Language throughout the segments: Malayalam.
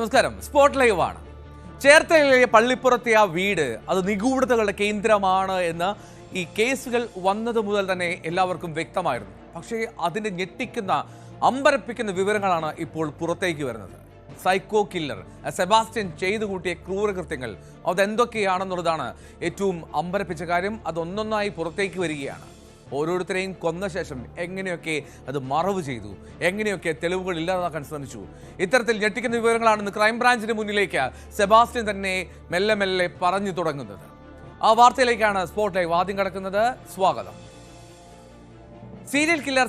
നമസ്കാരം. സ്പോട്ട് ലൈവ് ആണ്. ചേർത്തലയിലെ പള്ളിപ്പുറത്തെ ആ വീട് അത് നിഗൂഢതകളുടെ കേന്ദ്രമാണ് എന്ന് ഈ കേസുകൾ വന്നത് മുതൽ തന്നെ എല്ലാവർക്കും വ്യക്തമായിരുന്നു. പക്ഷേ അതിന്റെ ഞെട്ടിക്കുന്ന അമ്പരപ്പിക്കുന്ന വിവരങ്ങളാണ് ഇപ്പോൾ പുറത്തേക്ക് വരുന്നത്. സൈക്കോ കില്ലർ സെബാസ്റ്റ്യൻ ചെയ്തു കൂട്ടിയ ക്രൂരകൃത്യങ്ങൾ അതെന്തൊക്കെയാണെന്നുള്ളതാണ് ഏറ്റവും അമ്പരപ്പിച്ച കാര്യം. അതൊന്നൊന്നായി പുറത്തേക്ക് വരികയാണ്. ഓരോരുത്തരെയും കൊന്ന ശേഷം എങ്ങനെയൊക്കെ അത് മറവ് ചെയ്തു, എങ്ങനെയൊക്കെ തെളിവുകൾ ഇല്ലാതാക്കാൻ ശ്രമിച്ചു. ഇത്തരത്തിൽ ഞെട്ടിക്കുന്ന വിവരങ്ങളാണ് ഇന്ന് ക്രൈംബ്രാഞ്ചിന് മുന്നിലേക്ക് സെബാസ്റ്റ്യൻ തന്നെ മെല്ലെ മെല്ലെ പറഞ്ഞു തുടങ്ങുന്നത്. ആ വാർത്തയിലേക്കാണ് സ്പോട്ട് ലൈവ് ആദ്യം കിടക്കുന്നത്. സ്വാഗതം. സീരിയൽ കില്ലർ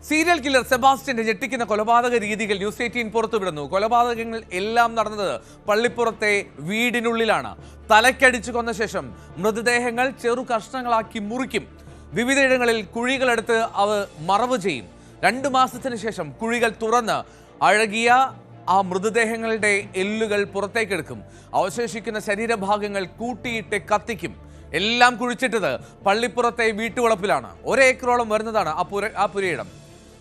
സീരിയൽ കില്ലർ സെബാസ്റ്റ്യന്റെ ഞെട്ടിക്കുന്ന കൊലപാതക രീതികൾ ന്യൂസ് 18 പുറത്തുവിടുന്നു. കൊലപാതകങ്ങൾ എല്ലാം നടന്നത് പള്ളിപ്പുറത്തെ വീടിനുള്ളിലാണ്. തലക്കടിച്ചു കൊന്ന ശേഷം മൃതദേഹങ്ങൾ ചെറു കഷ്ണങ്ങളാക്കി മുറിക്കും. വിവിധയിടങ്ങളിൽ കുഴികളെടുത്ത് അവ മറവ് ചെയ്യും. 2 മാസത്തിന് ശേഷം കുഴികൾ തുറന്ന് അഴകിയ ആ മൃതദേഹങ്ങളുടെ എല്ലുകൾ പുറത്തേക്കെടുക്കും. അവശേഷിക്കുന്ന ശരീരഭാഗങ്ങൾ കൂട്ടിയിട്ട് കത്തിക്കും. എല്ലാം കുഴിച്ചിട്ടത് പള്ളിപ്പുറത്തെ വീട്ടുവളപ്പിലാണ്. 1 ഏക്കറോളം വരുന്നതാണ് ആ പുരയിടം.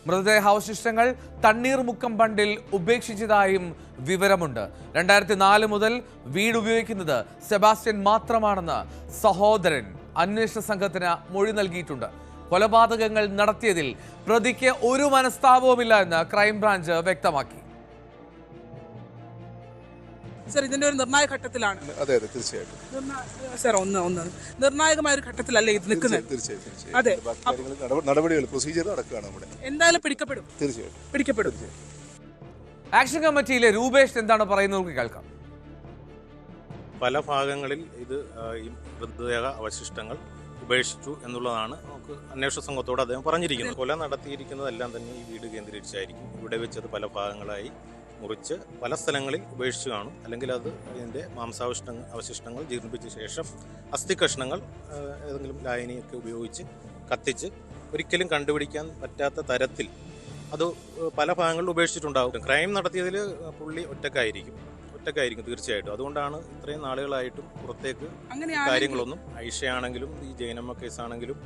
മൃതദേഹാവശിഷ്ടങ്ങൾ തണ്ണീർമുക്കം ബണ്ടിൽ ഉപേക്ഷിച്ചതായും വിവരമുണ്ട്. 2004 മുതൽ വീട് ഉപയോഗിക്കുന്നത് സെബാസ്റ്റ്യൻ മാത്രമാണെന്ന് സഹോദരൻ അന്വേഷണ സംഘത്തിന് മൊഴി നൽകിയിട്ടുണ്ട്. കൊലപാതകങ്ങൾ നടത്തിയതിൽ പ്രതിക്ക് ഒരു മനസ്താപവുമില്ല എന്ന് ക്രൈംബ്രാഞ്ച് വ്യക്തമാക്കി. സർ, ഇതിന്റെ ഒരു നിർണായക ഘട്ടത്തിലാണ്. അതെ അതെ തീർച്ചയായിട്ടും സർ, നിർണായകമായ ഒരു ഘട്ടത്തിലല്ലേ ഇത് നിൽക്കുന്നത്? തീർച്ചയായും അതെ, നടപടികൾ പ്രൊസീജിയർ നടക്കുകയാണ് നമ്മുടെ. എന്തായാലും പിടിക്കപ്പെടും. തീർച്ചയായിട്ടും പിടിക്കപ്പെടും. ആക്ഷൻ കമ്മിറ്റിയിലെ രൂപേഷ് എന്താണ് പറയുന്നത് കേൾക്കാം. പല ഭാഗങ്ങളിൽ ഇത് ഈ മൃതദേഹ അവശിഷ്ടങ്ങൾ ഉപേക്ഷിച്ചു എന്നുള്ളതാണ് നമുക്ക് അന്വേഷണ സംഘത്തോട് അദ്ദേഹം പറഞ്ഞിരിക്കുന്നത്. കൊല നടത്തിയിരിക്കുന്നതെല്ലാം തന്നെ ഈ വീട് കേന്ദ്രീകരിച്ചായിരിക്കും. ഇവിടെ വെച്ചത് പല ഭാഗങ്ങളായി മുറിച്ച് പല സ്ഥലങ്ങളിൽ ഉപേക്ഷിച്ച് കാണും. അല്ലെങ്കിൽ അത് അതിൻ്റെ അവശിഷ്ടങ്ങൾ ജീർണിപ്പിച്ച ശേഷം അസ്ഥി കഷ്ണങ്ങൾ ഏതെങ്കിലും ലായനിയൊക്കെ ഉപയോഗിച്ച് കത്തിച്ച് ഒരിക്കലും കണ്ടുപിടിക്കാൻ പറ്റാത്ത തരത്തിൽ അത് പല ഭാഗങ്ങളിൽ ഉപേക്ഷിച്ചിട്ടുണ്ടാകും. ക്രൈം നടത്തിയതിൽ പുള്ളി ഒറ്റക്കായിരിക്കും തീർച്ചയായിട്ടും. അതുകൊണ്ടാണ് ഇത്രയും നാളുകളായിട്ടും പുറത്തേക്ക് കാര്യങ്ങളൊന്നും, ഐഷയാണെങ്കിലും ഈ ജൈനമ്മ കേസാണെങ്കിലും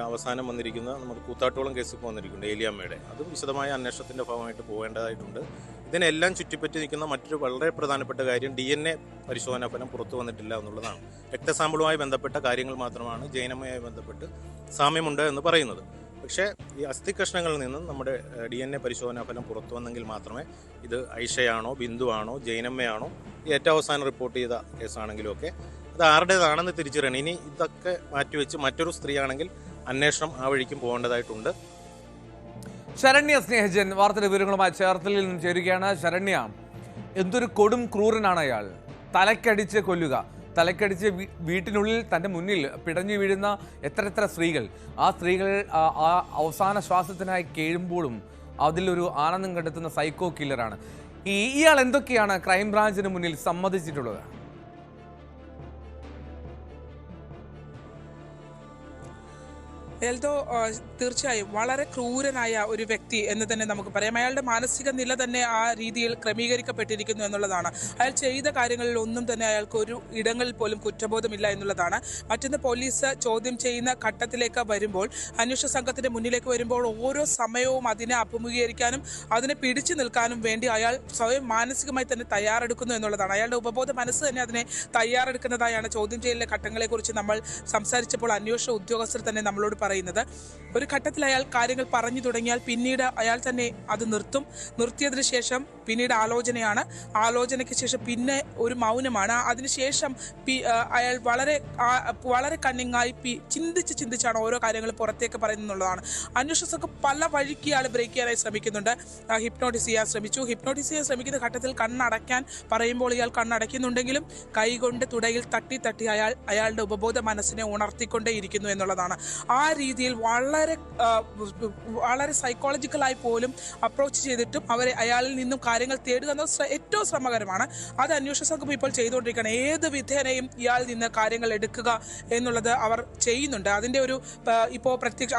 അവസാനം വന്നിരിക്കുന്ന നമ്മുടെ കൂത്താട്ടോളം കേസ് ഇപ്പോൾ വന്നിരിക്കുന്നത് ഏലിയമ്മയുടെ, അതും വിശദമായ അന്വേഷണത്തിൻ്റെ ഭാഗമായിട്ട് പോകേണ്ടതായിട്ടുണ്ട്. ഇതിനെല്ലാം ചുറ്റിപ്പറ്റി നിൽക്കുന്ന മറ്റൊരു വളരെ പ്രധാനപ്പെട്ട കാര്യം DNA പരിശോധനാ ഫലം പുറത്തു വന്നിട്ടില്ല എന്നുള്ളതാണ്. രക്തസാമ്പിളുമായി ബന്ധപ്പെട്ട കാര്യങ്ങൾ മാത്രമാണ് ജൈനമ്മയുമായി ബന്ധപ്പെട്ട് സാമ്യമുണ്ട് എന്ന് പറയുന്നത്. പക്ഷേ ഈ അസ്ഥി കഷ്ണങ്ങളിൽ നിന്നും നമ്മുടെ DNA പരിശോധനാ ഫലം പുറത്തു വന്നെങ്കിൽ മാത്രമേ ഇത് ഐഷയാണോ, ബിന്ദുവാണോ, ജൈനമ്മയാണോ, ഏറ്റവും അവസാനം റിപ്പോർട്ട് ചെയ്ത കേസാണെങ്കിലും ഒക്കെ അത് ആരുടേതാണെന്ന് തിരിച്ചറിയണം. ഇനി ഇതൊക്കെ മാറ്റിവെച്ച് മറ്റൊരു സ്ത്രീയാണെങ്കിൽ അന്വേഷണം ആ വഴിക്കും പോകേണ്ടതായിട്ടുണ്ട്. ശരണ്യ സ്നേഹജൻ വാർത്തയുടെ വിവരങ്ങളുമായി ചേർത്തലിൽ നിന്ന് ചേരുകയാണ്. ശരണ്യ, എന്തൊരു കൊടും ക്രൂരനാണ് അയാൾ. തലക്കടിച്ച് കൊല്ലുക, തലക്കടിച്ച് വീട്ടിനുള്ളിൽ തൻ്റെ മുന്നിൽ പിടഞ്ഞു വീഴുന്ന എത്ര സ്ത്രീകൾ. ആ സ്ത്രീകൾ ആ അവസാന ശ്വാസത്തിനായി കേഴുമ്പോഴും അതിലൊരു ആനന്ദം കണ്ടെത്തുന്ന സൈക്കോ കില്ലറാണ്. ഇയാൾ എന്തൊക്കെയാണ് ക്രൈംബ്രാഞ്ചിന് മുന്നിൽ സമ്മതിച്ചിട്ടുള്ളത്? എൽദോ, തീർച്ചയായും വളരെ ക്രൂരനായ ഒരു വ്യക്തി എന്ന് തന്നെ നമുക്ക് പറയാം. അയാളുടെ മാനസിക നില തന്നെ ആ രീതിയിൽ ക്രമീകരിക്കപ്പെട്ടിരിക്കുന്നു എന്നുള്ളതാണ്. അയാൾ ചെയ്ത കാര്യങ്ങളിൽ ഒന്നും തന്നെ അയാൾക്ക് ഒരു ഇടങ്ങളിൽ പോലും കുറ്റബോധമില്ല എന്നുള്ളതാണ്. മറ്റൊന്ന്, പോലീസ് ചോദ്യം ചെയ്യുന്ന ഘട്ടത്തിലേക്ക് വരുമ്പോൾ, അന്വേഷണ സംഘത്തിന്റെ മുന്നിലേക്ക് വരുമ്പോൾ ഓരോ സമയവും അതിനെ അഭിമുഖീകരിക്കാനും അതിനെ പിടിച്ചു നിൽക്കാനും വേണ്ടി അയാൾ സ്വയം മാനസികമായി തന്നെ തയ്യാറെടുക്കുന്നു എന്നുള്ളതാണ്. അയാളുടെ ഉപബോധ മനസ്സ് തന്നെ അതിനെ തയ്യാറെടുക്കുന്നതായാണ് ചോദ്യം ചെയ്യലിലെ ഘട്ടങ്ങളെക്കുറിച്ച് നമ്മൾ സംസാരിച്ചപ്പോൾ അന്വേഷണ ഉദ്യോഗസ്ഥർ തന്നെ നമ്മളോട് പറയുന്നത്. ഒരു ഘട്ടത്തിൽ അയാൾ കാര്യങ്ങൾ പറഞ്ഞു തുടങ്ങിയാൽ പിന്നീട് അയാൾ തന്നെ അത് നിർത്തിയതിനു ശേഷം പിന്നീട് ആലോചനയ്ക്ക് ശേഷം പിന്നെ ഒരു മൗനമാണ്. അതിനുശേഷം അയാൾ വളരെ കണ്ണിങ്ങായി ചിന്തിച്ചാണ് ഓരോ കാര്യങ്ങളും പുറത്തേക്ക് പറയുന്നുള്ളതാണ്. അന്വേഷണ സംഘം പല വഴിക്ക് ഇയാൾ ബ്രേക്ക് ചെയ്യാനായി ശ്രമിക്കുന്നുണ്ട്. ഹിപ്നോട്ടിസ് ചെയ്യാൻ ശ്രമിക്കുന്ന ഘട്ടത്തിൽ കണ്ണടയ്ക്കാൻ പറയുമ്പോൾ ഇയാൾ കണ്ണടയ്ക്കുന്നുണ്ടെങ്കിലും കൈകൊണ്ട് തുടയിൽ തട്ടി അയാളുടെ ഉപബോധ മനസ്സിനെ ഉണർത്തിക്കൊണ്ടേയിരിക്കുന്നു എന്നുള്ളതാണ്. ആ രീതിയിൽ വളരെ വളരെ സൈക്കോളജിക്കലായി പോലും അപ്രോച്ച് ചെയ്തിട്ടും അയാളിൽ നിന്നും കാര്യങ്ങൾ തേടുക എന്നത് ഏറ്റവും ശ്രമകരമാണ്. അത് അന്വേഷണ സംഘം ഇപ്പോൾ ചെയ്തുകൊണ്ടിരിക്കുകയാണ്. ഏത് വിധേനയും ഇയാളിൽ നിന്ന് കാര്യങ്ങൾ എടുക്കുക എന്നുള്ളത് അവർ ചെയ്യുന്നുണ്ട്. അതിൻ്റെ ഒരു ഇപ്പോൾ പ്രത്യക്ഷ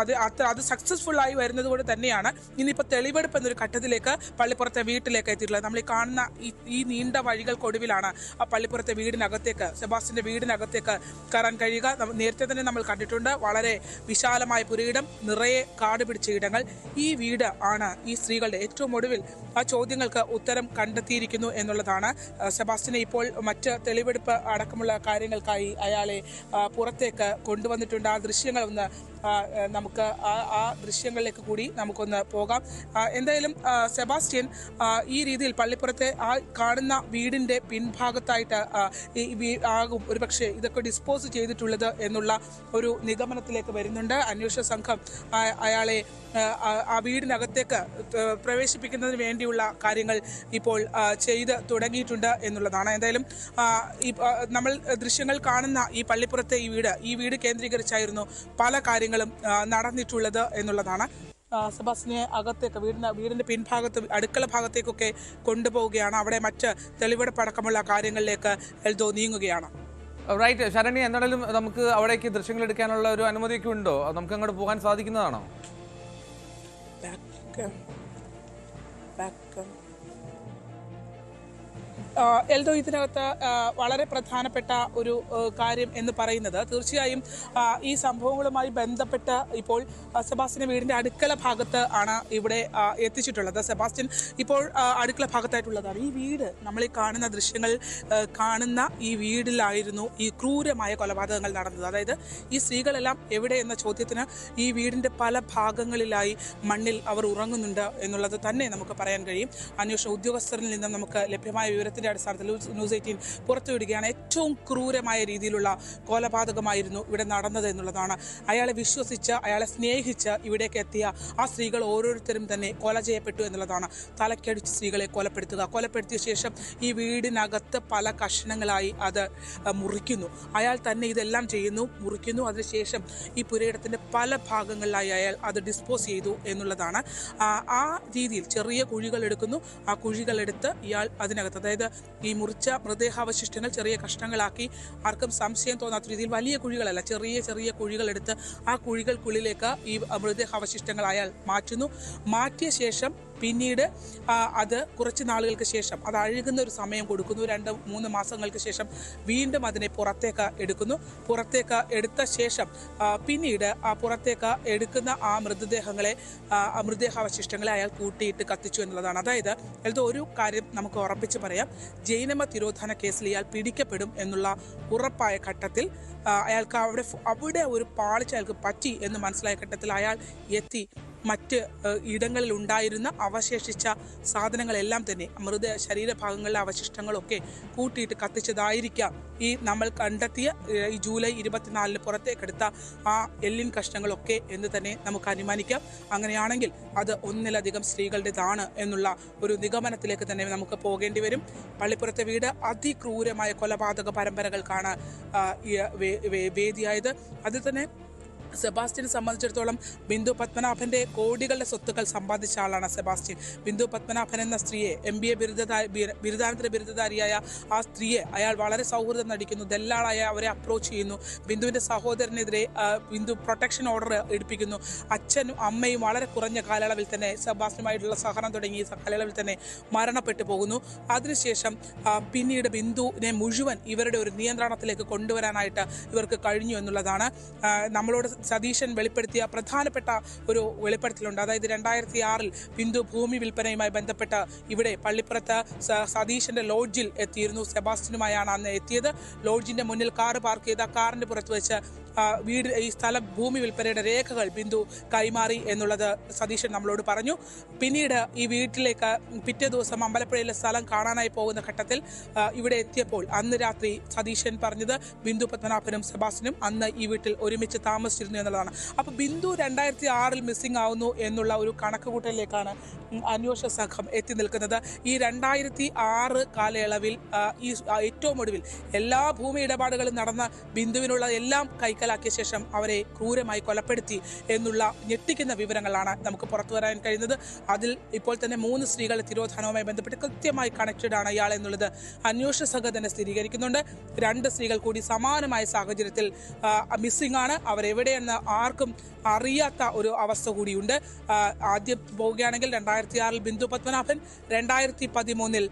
അത് സക്സസ്ഫുൾ ആയി വരുന്നത് കൊണ്ട് തന്നെയാണ് ഇന്നിപ്പോൾ തെളിവെടുപ്പ് എന്നൊരു ഘട്ടത്തിലേക്ക് പള്ളിപ്പുറത്തെ വീട്ടിലേക്ക് എത്തിയിട്ടുള്ളത്. നമ്മൾ ഈ കാണുന്ന ഈ നീണ്ട വഴികൾക്കൊടുവിലാണ് ആ പള്ളിപ്പുറത്തെ വീടിനകത്തേക്ക്, സെബാസ്റ്റ്യന്റെ വീടിനകത്തേക്ക് കയറാൻ കഴിയുക. നേരത്തെ തന്നെ നമ്മൾ കണ്ടിട്ടുണ്ട്, വളരെ വിശാലമായ പുരയിടം, നിറയെ കാട് പിടിച്ച ഇടങ്ങൾ. ഈ വീട് ആണ് ഈ സ്ത്രീകളുടെ ഏറ്റവും ഒടുവിൽ ആ ചോദ്യങ്ങൾക്ക് ഉത്തരം കണ്ടെത്തിയിരിക്കുന്നു എന്നുള്ളതാണ്. സെബാസ്റ്റ്യനെ ഇപ്പോൾ മറ്റ് തെളിവെടുപ്പ് അടക്കമുള്ള കാര്യങ്ങൾക്കായി അയാളെ പുറത്തേക്ക് കൊണ്ടുവന്നിട്ടുണ്ട്. ആ ദൃശ്യങ്ങൾ ഒന്ന് നമുക്ക് ആ ദൃശ്യങ്ങളിലേക്ക് കൂടി നമുക്കൊന്ന് പോകാം. എന്തായാലും സെബാസ്റ്റ്യൻ ഈ രീതിയിൽ പള്ളിപ്പുറത്തെ ആ കാണുന്ന വീടിൻ്റെ പിൻഭാഗത്തായിട്ട് ആകും ഒരുപക്ഷെ ഇതൊക്കെ ഡിസ്പോസ് ചെയ്തിട്ടുള്ളത് എന്നുള്ള ഒരു നിഗമനത്തിലേക്ക് വരുന്നുണ്ട്. അന്വേഷണ സംഘം അയാളെ ആ വീടിനകത്തേക്ക് പ്രവേശിപ്പിക്കുന്നതിന് വേണ്ടിയുള്ള കാര്യങ്ങൾ ഇപ്പോൾ ചെയ്ത് തുടങ്ങിയിട്ടുണ്ട് എന്നുള്ളതാണ്. എന്തായാലും നമ്മൾ ദൃശ്യങ്ങൾ കാണുന്ന ഈ പള്ളിപ്പുറത്തെ ഈ വീട് കേന്ദ്രീകരിച്ചായിരുന്നു പല കാര്യങ്ങളും നടന്നിട്ടുള്ളത് എന്നുള്ളതാണ്. സെബാസ്റ്റ്യനെ അകത്തേക്ക് വീടിൻ്റെ പിൻഭാഗത്ത് അടുക്കള ഭാഗത്തേക്കൊക്കെ കൊണ്ടുപോവുകയാണ്. അവിടെ മറ്റ് തെളിവെടുപ്പ് അടക്കമുള്ള കാര്യങ്ങളിലേക്ക് എൽദോ നീങ്ങുകയാണ്. റൈറ്റ് ശരണ്യ, എന്തായാലും നമുക്ക് അവിടേക്ക് ദൃശ്യങ്ങൾ എടുക്കാനുള്ള ഒരു അനുമതിയൊക്കെ ഉണ്ടോ? നമുക്ക് അങ്ങോട്ട് പോകാൻ സാധിക്കുന്നതാണോ? എൽദോ, ഇതിനകത്ത് വളരെ പ്രധാനപ്പെട്ട ഒരു കാര്യം എന്ന് പറയുന്നത് തീർച്ചയായും ഈ സംഭവങ്ങളുമായി ബന്ധപ്പെട്ട് ഇപ്പോൾ സെബാസ്റ്റ്യന്റെ വീടിന്റെ അടുക്കള ഭാഗത്ത് ആണ് ഇവിടെ എത്തിച്ചിട്ടുള്ളത്. സെബാസ്റ്റ്യൻ ഇപ്പോൾ അടുക്കള ഭാഗത്തായിട്ടുള്ളതാണ്. ഈ വീട്, നമ്മൾ ഈ കാണുന്ന ദൃശ്യങ്ങൾ കാണുന്ന ഈ വീടിലായിരുന്നു ഈ ക്രൂരമായ കൊലപാതകങ്ങൾ നടന്നത്. അതായത് ഈ സ്ത്രീകളെല്ലാം എവിടെ എന്ന ചോദ്യത്തിന് ഈ വീടിന്റെ പല ഭാഗങ്ങളിലായി മണ്ണിൽ അവർ ഉറങ്ങുന്നുണ്ട് എന്നുള്ളത് തന്നെ നമുക്ക് പറയാൻ കഴിയും. അന്വേഷണ ഉദ്യോഗസ്ഥരിൽ നിന്നും നമുക്ക് ലഭ്യമായ വിവരത്തിന്റെ അടിസ്ഥാനത്തിൽ ന്യൂസ് 18 പുറത്തുവിടുകയാണ്. ഏറ്റവും ക്രൂരമായ രീതിയിലുള്ള കൊലപാതകമായിരുന്നു ഇവിടെ നടന്നത് എന്നുള്ളതാണ്. അയാളെ വിശ്വസിച്ച്, അയാളെ സ്നേഹിച്ച് ഇവിടേക്ക് എത്തിയ ആ സ്ത്രീകൾ ഓരോരുത്തരും തന്നെ കൊല ചെയ്യപ്പെട്ടു എന്നുള്ളതാണ്. തലക്കടിച്ച് സ്ത്രീകളെ കൊലപ്പെടുത്തിയ ശേഷം ഈ വീടിനകത്ത് പല കഷ്ണങ്ങളായി അത് മുറിക്കുന്നു. അയാൾ തന്നെ ഇതെല്ലാം ചെയ്യുന്നു, മുറിക്കുന്നു. അതിനുശേഷം ഈ പുരയിടത്തിന്റെ പല ഭാഗങ്ങളിലായി അയാൾ അത് ഡിസ്പോസ് ചെയ്തു എന്നുള്ളതാണ്. ആ രീതിയിൽ ചെറിയ കുഴികൾ എടുക്കുന്നു. ആ കുഴികളെടുത്ത് ഇയാൾ അതിനകത്ത്, അതായത് ഈ മുറിച്ച മൃതദേഹാവശിഷ്ടങ്ങൾ ചെറിയ കഷ്ണങ്ങളാക്കി ആർക്കും സംശയം തോന്നാത്ത രീതിയിൽ, വലിയ കുഴികളല്ല, ചെറിയ ചെറിയ കുഴികളെടുത്ത് ആ കുഴികൾക്കുള്ളിലേക്ക് ഈ മൃതദേഹാവശിഷ്ടങ്ങൾ അയാൾ മാറ്റിയ ശേഷം പിന്നീട് അത് കുറച്ച് നാളുകൾക്ക് ശേഷം അത് അഴുകുന്ന ഒരു സമയം കൊടുക്കുന്നു. 2-3 മാസങ്ങൾക്ക് ശേഷം വീണ്ടും അതിനെ പുറത്തേക്ക് എടുത്ത ശേഷം പിന്നീട് ആ പുറത്തേക്ക് എടുക്കുന്ന ആ മൃതദേഹാവശിഷ്ടങ്ങളെ അയാൾ കൂട്ടിയിട്ട് കത്തിച്ചു എന്നുള്ളതാണ്. അതായത് എൽദോ, ഒരു കാര്യം നമുക്ക് ഉറപ്പിച്ച് പറയാം, ജൈനമ തിരോധാന കേസിൽ ഇയാൾ പിടിക്കപ്പെടും എന്നുള്ള ഉറപ്പായ ഘട്ടത്തിൽ അയാൾക്ക് അവിടെ ഒരു പാളിച്ച അയാൾക്ക് പറ്റി എന്ന് മനസ്സിലായ ഘട്ടത്തിൽ അയാൾ എത്തി മറ്റ് ഇടങ്ങളിൽ ഉണ്ടായിരുന്ന അവശേഷിച്ച സാധനങ്ങളെല്ലാം തന്നെ ശരീരഭാഗങ്ങളിലെ അവശിഷ്ടങ്ങളൊക്കെ കൂട്ടിയിട്ട് കത്തിച്ചതായിരിക്കാം ഈ നമ്മൾ കണ്ടെത്തിയ ഈ ജൂലൈ 24 പുറത്തേക്കെടുത്ത ആ എല്ലിൻ കഷ്ണങ്ങളൊക്കെ എന്ന് തന്നെ നമുക്ക് അനുമാനിക്കാം. അങ്ങനെയാണെങ്കിൽ അത് ഒന്നിലധികം സ്ത്രീകളുടേതാണ് എന്നുള്ള ഒരു നിഗമനത്തിലേക്ക് തന്നെ നമുക്ക് പോകേണ്ടി വരും. പള്ളിപ്പുറത്തെ വീട് അതിക്രൂരമായ കൊലപാതക പരമ്പരകൾക്കാണ് വേദിയായത്. അതിൽ തന്നെ സെബാസ്റ്റ്യനെ സംബന്ധിച്ചിടത്തോളം ബിന്ദു പത്മനാഭന്റെ കോടികളുടെ സ്വത്തുക്കൾ സമ്പാദിച്ച ആളാണ് സെബാസ്റ്റ്യൻ. ബിന്ദു പത്മനാഭൻ എന്ന സ്ത്രീയെ, MBA ബിരുദാനന്തര ബിരുദധാരിയായ ആ സ്ത്രീയെ അയാൾ വളരെ സൗഹൃദം നടിക്കുന്നു. ദല്ലാളായ അവരെ അപ്രോച്ച് ചെയ്യുന്നു. ബിന്ദുവിന്റെ സഹോദരനെതിരെ ബിന്ദു പ്രൊട്ടക്ഷൻ ഓർഡർ എടുപ്പിക്കുന്നു. അച്ഛനും അമ്മയും വളരെ കുറഞ്ഞ കാലയളവിൽ തന്നെ സെബാസ്റ്റ്യനുമായിട്ടുള്ള സഹകരണം തുടങ്ങിയ കാലയളവിൽ തന്നെ മരണപ്പെട്ടു പോകുന്നു. അതിനുശേഷം പിന്നീട് ബിന്ദുവിനെ മുഴുവൻ ഇവരുടെ ഒരു നിയന്ത്രണത്തിലേക്ക് കൊണ്ടുവരാനായിട്ട് ഇവർക്ക് കഴിഞ്ഞു എന്നുള്ളതാണ്. നമ്മളോട് സതീശൻ വെളിപ്പെടുത്തിയ പ്രധാനപ്പെട്ട ഒരു വെളിപ്പെടുത്തലുണ്ട്. അതായത് 2006 ബിന്ദു ഭൂമി വിൽപ്പനയുമായി ബന്ധപ്പെട്ട് ഇവിടെ പള്ളിപ്പുറത്ത് സതീശന്റെ ലോഡ്ജിൽ എത്തിയിരുന്നു. സെബാസ്റ്റ്യനുമായാണ് അന്ന് എത്തിയത്. ലോഡ്ജിന്റെ മുന്നിൽ കാർ പാർക്ക് ചെയ്ത കാറിന്റെ പുറത്ത് വെച്ച് ഈ സ്ഥലം ഭൂമി വിൽപ്പനയുടെ രേഖകൾ ബിന്ദു കൈമാറി എന്നുള്ളത് സതീശൻ നമ്മളോട് പറഞ്ഞു. പിന്നീട് ഈ വീട്ടിലേക്ക് പിറ്റേ ദിവസം അമ്പലപ്പുഴയിലെ സ്ഥലം കാണാനായി പോകുന്ന ഘട്ടത്തിൽ ഇവിടെ എത്തിയപ്പോൾ അന്ന് രാത്രി സതീശൻ പറഞ്ഞത് ബിന്ദു പത്മനാഭനും സെബാസ്റ്റ്യനും അന്ന് ഈ വീട്ടിൽ ഒരുമിച്ച് താമസിച്ചിരുന്നു എന്നുള്ളതാണ്. അപ്പോൾ ബിന്ദു 2006 മിസ്സിംഗ് ആവുന്നു എന്നുള്ള ഒരു കണക്കുകൂട്ടലിലേക്കാണ് അന്വേഷണ സംഘം എത്തി നിൽക്കുന്നത്. ഈ 2006 കാലയളവിൽ ഈ ഏറ്റവും ഒടുവിൽ എല്ലാ ഭൂമി ഇടപാടുകളും നടന്ന ബിന്ദുവിനുള്ള എല്ലാം കൈക്കലാക്കി കൈക്കലാക്കിയ ശേഷം അവരെ ക്രൂരമായി കൊലപ്പെടുത്തി എന്നുള്ള ഞെട്ടിക്കുന്ന വിവരങ്ങളാണ് നമുക്ക് പുറത്തു വരാൻ കഴിയുന്നത്. അതിൽ ഇപ്പോൾ തന്നെ 3 സ്ത്രീകളുടെ തിരോധാനവുമായി ബന്ധപ്പെട്ട് കൃത്യമായി കണക്റ്റഡ് ആണ് ഇയാൾ എന്നുള്ളത് അന്വേഷണ സംഘം തന്നെ സ്ഥിരീകരിക്കുന്നുണ്ട്. 2 സ്ത്രീകൾ കൂടി സമാനമായ സാഹചര്യത്തിൽ മിസ്സിംഗ് ആണ്. അവരെവിടെയെന്ന് ആർക്കും അറിയാത്ത ഒരു അവസ്ഥ കൂടിയുണ്ട്. ആദ്യം പോവുകയാണെങ്കിൽ 2006 ബിന്ദു പത്മനാഭൻ, 2013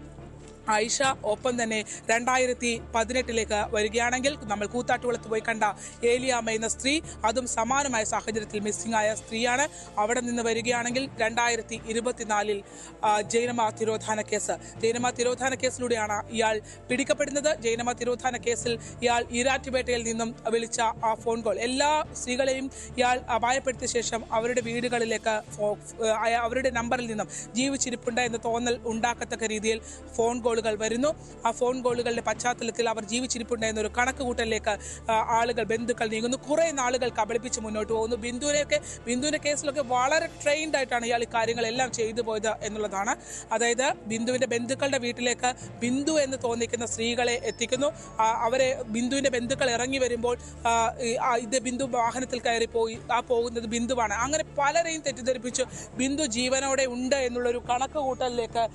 ആയിഷ, ഒപ്പം തന്നെ 2018 വരികയാണെങ്കിൽ നമ്മൾ കൂത്താട്ടുകുളത്ത് പോയി കണ്ട ഏലിയാമ്മ എന്ന സ്ത്രീ, അതും സമാനമായ സാഹചര്യത്തിൽ മിസ്സിംഗ് ആയ സ്ത്രീയാണ്. അവിടെ നിന്ന് വരികയാണെങ്കിൽ 2024 ജൈനമ്മ തിരോധാന കേസ്. ജൈനമ്മ തിരോധാന കേസിലൂടെയാണ് ഇയാൾ പിടിക്കപ്പെടുന്നത്. ജൈനമ്മ തിരോധാന കേസിൽ ഇയാൾ ഈരാറ്റുപേട്ടയിൽ നിന്നും വിളിച്ച ആ ഫോൺ കോൾ, എല്ലാ സ്ത്രീകളെയും ഇയാൾ അപായപ്പെടുത്തിയ ശേഷം അവരുടെ വീടുകളിലേക്ക് അവരുടെ നമ്പറിൽ നിന്നും ജീവിച്ചിരിപ്പുണ്ട് എന്ന് തോന്നൽ ഉണ്ടാക്കത്തക്ക രീതിയിൽ ഫോൺ കോളുകൾ വരുന്നു. ആ ഫോൺ കോളുകളുടെ പശ്ചാത്തലത്തിൽ അവർ ജീവിച്ചിരിപ്പുണ്ട് എന്നൊരു കണക്കുകൂട്ടലിലേക്ക് ബന്ധുക്കൾ നീങ്ങുന്നു. കുറെ നാളുകൾ കബളിപ്പിച്ച് മുന്നോട്ട് പോകുന്നു. ബിന്ദുവിന്റെ കേസിലൊക്കെ വളരെ ട്രെയിൻഡ് ആയിട്ടാണ് ഇയാൾ ഈ കാര്യങ്ങളെല്ലാം ചെയ്തു പോയത് എന്നുള്ളതാണ്. അതായത് ബിന്ദുവിന്റെ ബന്ധുക്കളുടെ വീട്ടിലേക്ക് ബിന്ദു എന്ന് തോന്നിക്കുന്ന സ്ത്രീകളെ എത്തിക്കുന്നു. ബിന്ദുവിന്റെ ബന്ധുക്കൾ ഇറങ്ങി വരുമ്പോൾ ഇത് ബിന്ദു വാഹനത്തിൽ കയറി പോകുന്നത് ബിന്ദുവാണ്. അങ്ങനെ പലരെയും തെറ്റിദ്ധരിപ്പിച്ചു ബിന്ദു ജീവനോടെ ഉണ്ട് എന്നുള്ളൊരു കണക്കുകൂട്ടലിലേക്ക്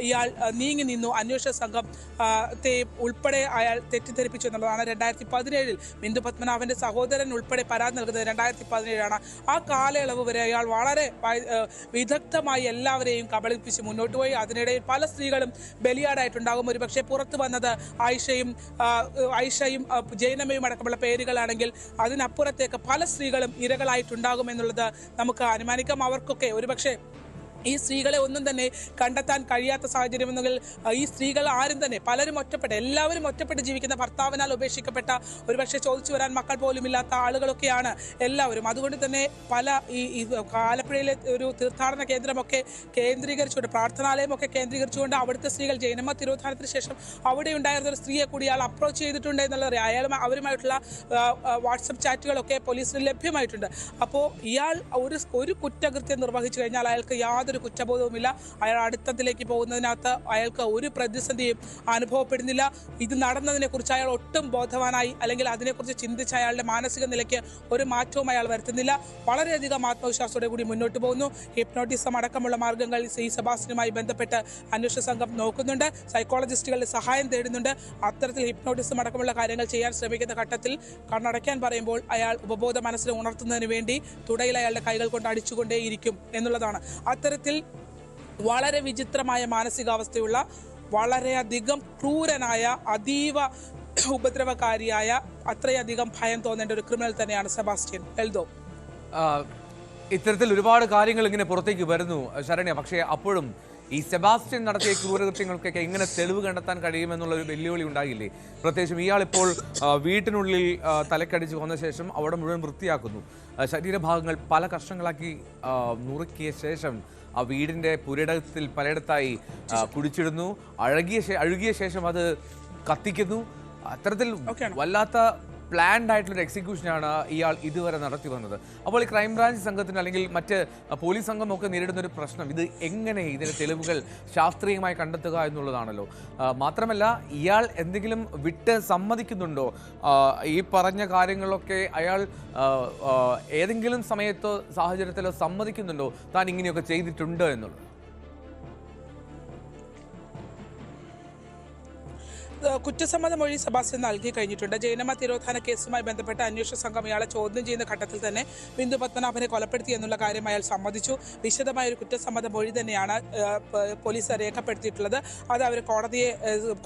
ഇയാൾ നീങ്ങി നിന്നു. അന്വേഷണ സംഘം ഉൾപ്പെടെ അയാൾ തെറ്റിദ്ധരിപ്പിച്ചു എന്നുള്ളതാണ്. 2017 ബിന്ദു പത്മനാഭന്റെ സഹോദരൻ ഉൾപ്പെടെ പരാതി നൽകുന്നത് 2017 ആ കാലയളവ് വരെ അയാൾ വളരെ വിദഗ്ധമായി എല്ലാവരെയും കബളിപ്പിച്ച് മുന്നോട്ട് പോയി. അതിനിടയിൽ പല സ്ത്രീകളും ബലിയാടായിട്ടുണ്ടാകും. ഒരുപക്ഷെ പുറത്തു വന്നത് ആയിഷയും ജൈനമ്മയും അടക്കമുള്ള പേരുകളാണെങ്കിൽ അതിനപ്പുറത്തേക്ക് പല സ്ത്രീകളും ഇരകളായിട്ടുണ്ടാകും എന്നുള്ളത് നമുക്ക് അനുമാനിക്കാം. അവർക്കൊക്കെ ഒരുപക്ഷെ ഈ സ്ത്രീകളെ ഒന്നും തന്നെ കണ്ടെത്താൻ കഴിയാത്ത സാഹചര്യം എന്നെങ്കിൽ ഈ സ്ത്രീകൾ ആരും തന്നെ എല്ലാവരും ഒറ്റപ്പെട്ട് ജീവിക്കുന്ന, ഭർത്താവിനാൽ ഉപേക്ഷിക്കപ്പെട്ട, ഒരുപക്ഷെ ചോദിച്ചു വരാൻ മക്കൾ പോലും ഇല്ലാത്ത ആളുകളൊക്കെയാണ് എല്ലാവരും. അതുകൊണ്ട് തന്നെ പല ഈ ആലപ്പുഴയിലെ ഒരു തീർത്ഥാടന കേന്ദ്രമൊക്കെ കേന്ദ്രീകരിച്ചുകൊണ്ട്, പ്രാർത്ഥനാലയമൊക്കെ കേന്ദ്രീകരിച്ചുകൊണ്ട് അവിടുത്തെ സ്ത്രീകൾ ജൈനമ്മ തിരോധാനത്തിന് ശേഷം അവിടെ ഉണ്ടായിരുന്ന ഒരു സ്ത്രീയെ കൂടി അയാൾ അപ്രോച്ച് ചെയ്തിട്ടുണ്ട് എന്നുള്ളത് അവരുമായിട്ടുള്ള വാട്സപ്പ് ചാറ്റുകളൊക്കെ പോലീസിന് ലഭ്യമായിട്ടുണ്ട്. അപ്പോൾ ഇയാൾ ഒരു കുറ്റകൃത്യം നിർവഹിച്ചു കഴിഞ്ഞാൽ അയാൾക്ക് യാതൊരു കുറ്റബോധവുമില്ല. അയാൾ അടുത്തത്തിലേക്ക് പോകുന്നതിനകത്ത് അയാൾക്ക് ഒരു പ്രതിസന്ധിയും അനുഭവപ്പെടുന്നില്ല. ഇത് നടന്നതിനെ കുറിച്ച് അയാൾ ഒട്ടും ബോധവാനായി അല്ലെങ്കിൽ അതിനെക്കുറിച്ച് ചിന്തിച്ച അയാളുടെ മാനസിക നിലയ്ക്ക് ഒരു മാറ്റവും അയാൾ വരുത്തുന്നില്ല. വളരെയധികം ആത്മവിശ്വാസത്തോടെ കൂടി മുന്നോട്ട് പോകുന്നു. ഹിപ്നോട്ടിസം അടക്കമുള്ള മാർഗങ്ങൾ സെബാസ്റ്റ്യനുമായി ബന്ധപ്പെട്ട് അന്വേഷണ സംഘം നോക്കുന്നുണ്ട്. സൈക്കോളജിസ്റ്റുകളുടെ സഹായം തേടുന്നുണ്ട്. അത്തരത്തിൽ ഹിപ്നോട്ടിസം അടക്കമുള്ള കാര്യങ്ങൾ ചെയ്യാൻ ശ്രമിക്കുന്ന ഘട്ടത്തിൽ കണ്ണടയ്ക്കാൻ പറയുമ്പോൾ അയാൾ ഉപബോധ മനസ്സിനെ ഉണർത്തുന്നതിന് വേണ്ടി തുടയിൽ അയാളുടെ കൈകൾ കൊണ്ട് അടിച്ചുകൊണ്ടേയിരിക്കും എന്നുള്ളതാണ്. അത്തരത്തിൽ വളരെ വിചിത്രമായ മാനസികാവസ്ഥയുള്ള, വളരെയധികം ക്രൂരനായ, അതീവ ഉപദ്രവകാരിയായ, അത്രയധികം ഭയം തോന്നേണ്ട ഒരു ക്രിമിനൽ തന്നെയാണ് സെബാസ്റ്റ്യൻ. എൽദോ, ഇത്തരത്തിൽ ഒരുപാട് കാര്യങ്ങൾ ഇങ്ങനെ പുറത്തേക്ക് വരുന്നു ശരണ്യ. പക്ഷേ അപ്പോഴും ഈ സെബാസ്റ്റ്യൻ നടത്തിയ ക്രൂരകൃത്യങ്ങൾക്കൊക്കെ എങ്ങനെ തെളിവ് കണ്ടെത്താൻ കഴിയുമെന്നുള്ളൊരു വെല്ലുവിളി ഉണ്ടായില്ലേ? പ്രത്യേകിച്ചും ഇയാളിപ്പോൾ വീട്ടിനുള്ളിൽ തലക്കടിച്ച് വന്ന ശേഷം അവിടെ മുഴുവൻ വൃത്തിയാക്കുന്നു. ശരീരഭാഗങ്ങൾ പല കഷ്ണങ്ങളാക്കി നുറുക്കിയ ശേഷം ആ വീടിൻ്റെ പുരയിടത്തിൽ പലയിടത്തായി കുടിച്ചിടുന്നു. അഴുകിയ ശേഷം അത് കത്തിക്കുന്നു. അത്തരത്തിൽ വല്ലാത്ത പ്ലാൻഡ് ആയിട്ടുള്ളൊരു എക്സിക്യൂഷനാണ് ഇയാൾ ഇതുവരെ നടത്തി വന്നത്. അപ്പോൾ ഈ ക്രൈംബ്രാഞ്ച് സംഘത്തിന് അല്ലെങ്കിൽ മറ്റ് പോലീസ് സംഘമൊക്കെ നേരിടുന്ന ഒരു പ്രശ്നം, ഇത് എങ്ങനെ ഇതിൻ്റെ തെളിവുകൾ ശാസ്ത്രീയമായി കണ്ടെത്തുക എന്നുള്ളതാണല്ലോ. മാത്രമല്ല ഇയാൾ എന്തെങ്കിലും വിട്ട് സമ്മതിക്കുന്നുണ്ടോ? ഈ പറഞ്ഞ കാര്യങ്ങളൊക്കെ അയാൾ ഏതെങ്കിലും സമയത്തോ സാഹചര്യത്തിലോ സമ്മതിക്കുന്നുണ്ടോ താൻ ഇങ്ങനെയൊക്കെ ചെയ്തിട്ടുണ്ട് എന്നുള്ളത്? കുറ്റസമ്മത മൊഴി സെബാസ്റ്റ്യൻ നൽകി കഴിഞ്ഞിട്ടുണ്ട്. ജൈനമ്മ തിരോധാന കേസുമായി ബന്ധപ്പെട്ട അന്വേഷണ സംഘം ഇയാളെ ചോദ്യം ചെയ്യുന്ന ഘട്ടത്തിൽ തന്നെ ബിന്ദു പത്മനാഭനെ കൊലപ്പെടുത്തി എന്നുള്ള കാര്യം അയാൾ സമ്മതിച്ചു. വിശദമായ ഒരു കുറ്റസമ്മത മൊഴി തന്നെയാണ് പോലീസ് രേഖപ്പെടുത്തിയിട്ടുള്ളത്. അത് അവർ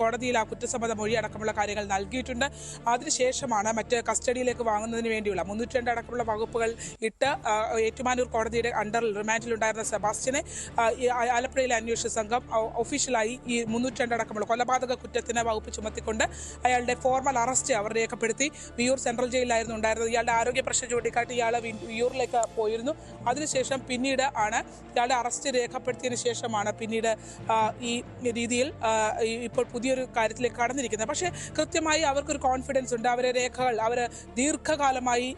കോടതിയിൽ ആ കുറ്റസമ്മത മൊഴി അടക്കമുള്ള കാര്യങ്ങൾ നൽകിയിട്ടുണ്ട്. അതിനുശേഷമാണ് മറ്റ് കസ്റ്റഡിയിലേക്ക് വാങ്ങുന്നതിന് വേണ്ടിയുള്ള 302 അടക്കമുള്ള വകുപ്പുകൾ ഇട്ട് ഏറ്റുമാനൂർ കോടതിയുടെ അണ്ടറിൽ റിമാൻഡിലുണ്ടായിരുന്ന സെബാസ്റ്റ്യനെ ആലപ്പുഴയിലെ അന്വേഷണ സംഘം ഒഫീഷ്യലായി ഈ 302 അടക്കമുള്ള കൊലപാതക കുറ്റത്തിന് വകുപ്പ് ചുമത്തിക്കൊണ്ട് അയാളുടെ ഫോർമൽ അറസ്റ്റ് അവർ രേഖപ്പെടുത്തി. വിയൂർ സെൻട്രൽ ജയിലിലായിരുന്നു ഉണ്ടായിരുന്നത്. ഇയാളുടെ ആരോഗ്യ പ്രശ്നം ചൂണ്ടിക്കാട്ടി ഇയാൾ വിയൂറിലേക്ക് പോയിരുന്നു. അതിനുശേഷം പിന്നീട് ആണ് ഇയാളുടെ അറസ്റ്റ് രേഖപ്പെടുത്തിയതിനു ശേഷമാണ് പിന്നീട് ഈ രീതിയിൽ ഇപ്പോൾ പുതിയൊരു കാര്യത്തിലേക്ക് കടന്നിരിക്കുന്നത്. പക്ഷേ കൃത്യമായി അവർക്കൊരു കോൺഫിഡൻസ് ഉണ്ട്. അവരെ രേഖകൾ അവർ ദീർഘകാലമായി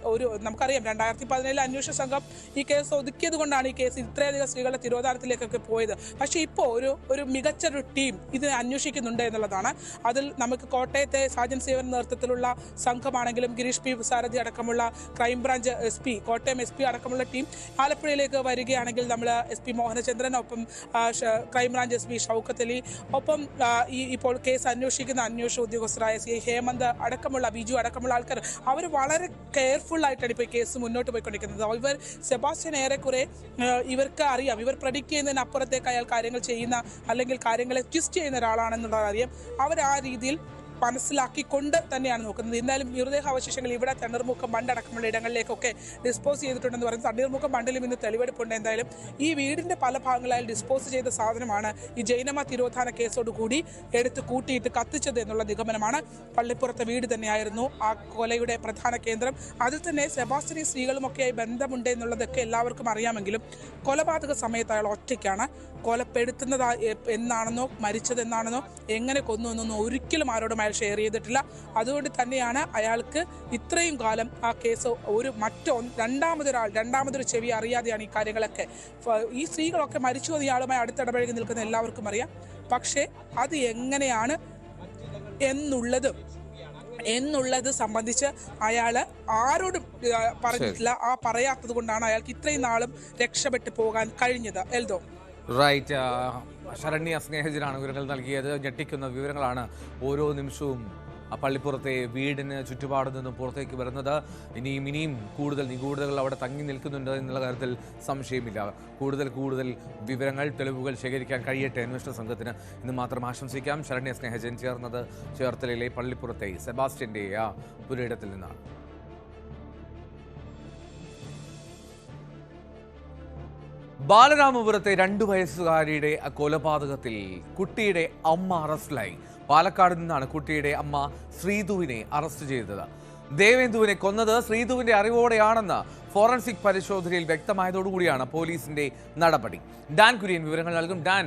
നമുക്കറിയാം 2017 അന്വേഷണ സംഘം ഈ കേസ് ഒതുക്കിയത് കൊണ്ടാണ് ഈ കേസ് ഇത്രയധികം സ്ത്രീകളുടെ തിരോധാനത്തിലേക്കൊക്കെ പോയത്. പക്ഷേ ഇപ്പോൾ ഒരു മികച്ചൊരു ടീം ഇതിനെ അന്വേഷിക്കുന്നുണ്ട് എന്നുള്ളതാണ്. അതിൽ നമുക്ക് കോട്ടയത്തെ സാജൻ സേവൻ നേതൃത്വത്തിലുള്ള സംഘമാണെങ്കിലും ഗിരീഷ് പി സാരഥി അടക്കമുള്ള ക്രൈംബ്രാഞ്ച് SP, കോട്ടയം SP അടക്കമുള്ള ടീം ആലപ്പുഴയിലേക്ക് വരികയാണെങ്കിൽ നമ്മൾ SP മോഹനചന്ദ്രൻ, ഒപ്പം ക്രൈംബ്രാഞ്ച് SP ഷൗക്കത്ത് അലി, ഒപ്പം ഇപ്പോൾ കേസ് അന്വേഷിക്കുന്ന അന്വേഷണ ഉദ്യോഗസ്ഥരായ CI ഹേമന്ത് അടക്കമുള്ള ബിജു അടക്കമുള്ള ആൾക്കാർ അവർ വളരെ കെയർഫുൾ ആയിട്ടാണ് ഇപ്പോൾ ഈ കേസ് മുന്നോട്ട് പോയിക്കൊണ്ടിരിക്കുന്നത്. ഇവർ സെബാസ്റ്റ്യൻ ഏറെക്കുറെ ഇവർക്ക് അറിയാം, ഇവർ പ്രഡിക്റ്റ് ചെയ്യുന്നതിനപ്പുറത്തേക്ക് അയാൾ കാര്യങ്ങൾ ചെയ്യുന്ന അല്ലെങ്കിൽ കാര്യങ്ങളെ ട്വിസ്റ്റ് ചെയ്യുന്ന ഒരാളാണെന്നുള്ളത് അറിയാം. അവർ ആ രീതിയിൽ മനസ്സിലാക്കിക്കൊണ്ട് തന്നെയാണ് നോക്കുന്നത്. എന്തായാലും മൃതദേഹാവശേഷങ്ങൾ ഇവിടെ തണ്ണീർമുക്കം ബണ്ട് അടക്കമുള്ള ഇടങ്ങളിലേക്കൊക്കെ ഡിസ്പോസ് ചെയ്തിട്ടുണ്ടെന്ന് പറയുന്നത്. തണ്ണീർമുക്കം ബണ്ടിലും ഇന്ന് തെളിവെടുപ്പുണ്ട്. എന്തായാലും ഈ വീടിന്റെ പല ഭാഗങ്ങളായി ഡിസ്പോസ് ചെയ്ത സാധനമാണ് ഈ ജൈനമ തിരോധാന കേസോടുകൂടി എടുത്ത് കൂട്ടിയിട്ട് കത്തിച്ചത് എന്നുള്ള നിഗമനമാണ്. പള്ളിപ്പുറത്തെ വീട് തന്നെയായിരുന്നു ആ കൊലയുടെ പ്രധാന കേന്ദ്രം. അതിൽ തന്നെ സെബാസ്റ്റ്യനും സ്ത്രീകളുമൊക്കെയായി ബന്ധമുണ്ട് എന്നുള്ളതൊക്കെ എല്ലാവർക്കും അറിയാമെങ്കിലും കൊലപാതക സമയത്ത് അയാൾ ഒറ്റയ്ക്കാണ്. കൊലപ്പെടുത്തുന്നത് എന്നാണെന്നോ മരിച്ചത് എന്നാണെന്നോ എങ്ങനെ കൊന്നു എന്നൊന്നും ഒരിക്കലും ആരോടും അയാൾ ഷെയർ ചെയ്തിട്ടില്ല. അതുകൊണ്ട് തന്നെയാണ് അയാൾക്ക് ഇത്രയും കാലം ആ കേസ് രണ്ടാമതൊരു ചെവി അറിയാതെയാണ് ഈ കാര്യങ്ങളൊക്കെ. ഈ സ്ത്രീകളൊക്കെ മരിച്ചു എന്ന് ഇയാളുമായി അടുത്തിടപഴകി നിൽക്കുന്ന എല്ലാവർക്കും അറിയാം. പക്ഷേ അത് എങ്ങനെയാണ് എന്നുള്ളത് സംബന്ധിച്ച് അയാൾ ആരോടും പറഞ്ഞിട്ടില്ല. ആ പറയാത്തത് കൊണ്ടാണ് അയാൾക്ക് ഇത്രയും നാളും രക്ഷപ്പെട്ടു പോകാൻ കഴിഞ്ഞത്. എൽദോ റൈറ്റ്. ശരണ്യ സ്നേഹജനാണ് വിവരങ്ങൾ നൽകിയത്. ഞെട്ടിക്കുന്ന വിവരങ്ങളാണ് ഓരോ നിമിഷവും പള്ളിപ്പുറത്തെ വീടിന് ചുറ്റുപാട് നിന്നും പുറത്തേക്ക് വരുന്നത്. ഇനിയും കൂടുതൽ നിഗൂഢതകൾ അവിടെ തങ്ങി നിൽക്കുന്നുണ്ട് എന്നുള്ള കാര്യത്തിൽ സംശയമില്ല. കൂടുതൽ വിവരങ്ങൾ, തെളിവുകൾ ശേഖരിക്കാൻ കഴിയട്ടെ അന്വേഷണ സംഘത്തിന് എന്ന് മാത്രം ആശംസിക്കാം. ശരണ്യ സ്നേഹജൻ ചേർന്നത് ചേർത്തലയിലെ പള്ളിപ്പുറത്തെ സെബാസ്റ്റ്യന്റെ ആ പുരയിടത്തിൽ നിന്നാണ്. ബാലരാമപുരത്തെ 2 വയസ്സുകാരിയുടെ കൊലപാതകത്തിൽ കുട്ടിയുടെ അമ്മ അറസ്റ്റിലായി. പാലക്കാട് നിന്നാണ് കുട്ടിയുടെ അമ്മ ശ്രീധുവിനെ അറസ്റ്റ് ചെയ്തത്. ദേവേന്ദുവിനെ കൊന്നത് ശ്രീധുവിന്റെ അറിവോടെയാണെന്ന് ഫോറൻസിക് പരിശോധനയിൽ വ്യക്തമായതോടുകൂടിയാണ് പോലീസിന്റെ നടപടി. ഡാൻ കുര്യൻ വിവരങ്ങൾ നൽകും. ഡാൻ,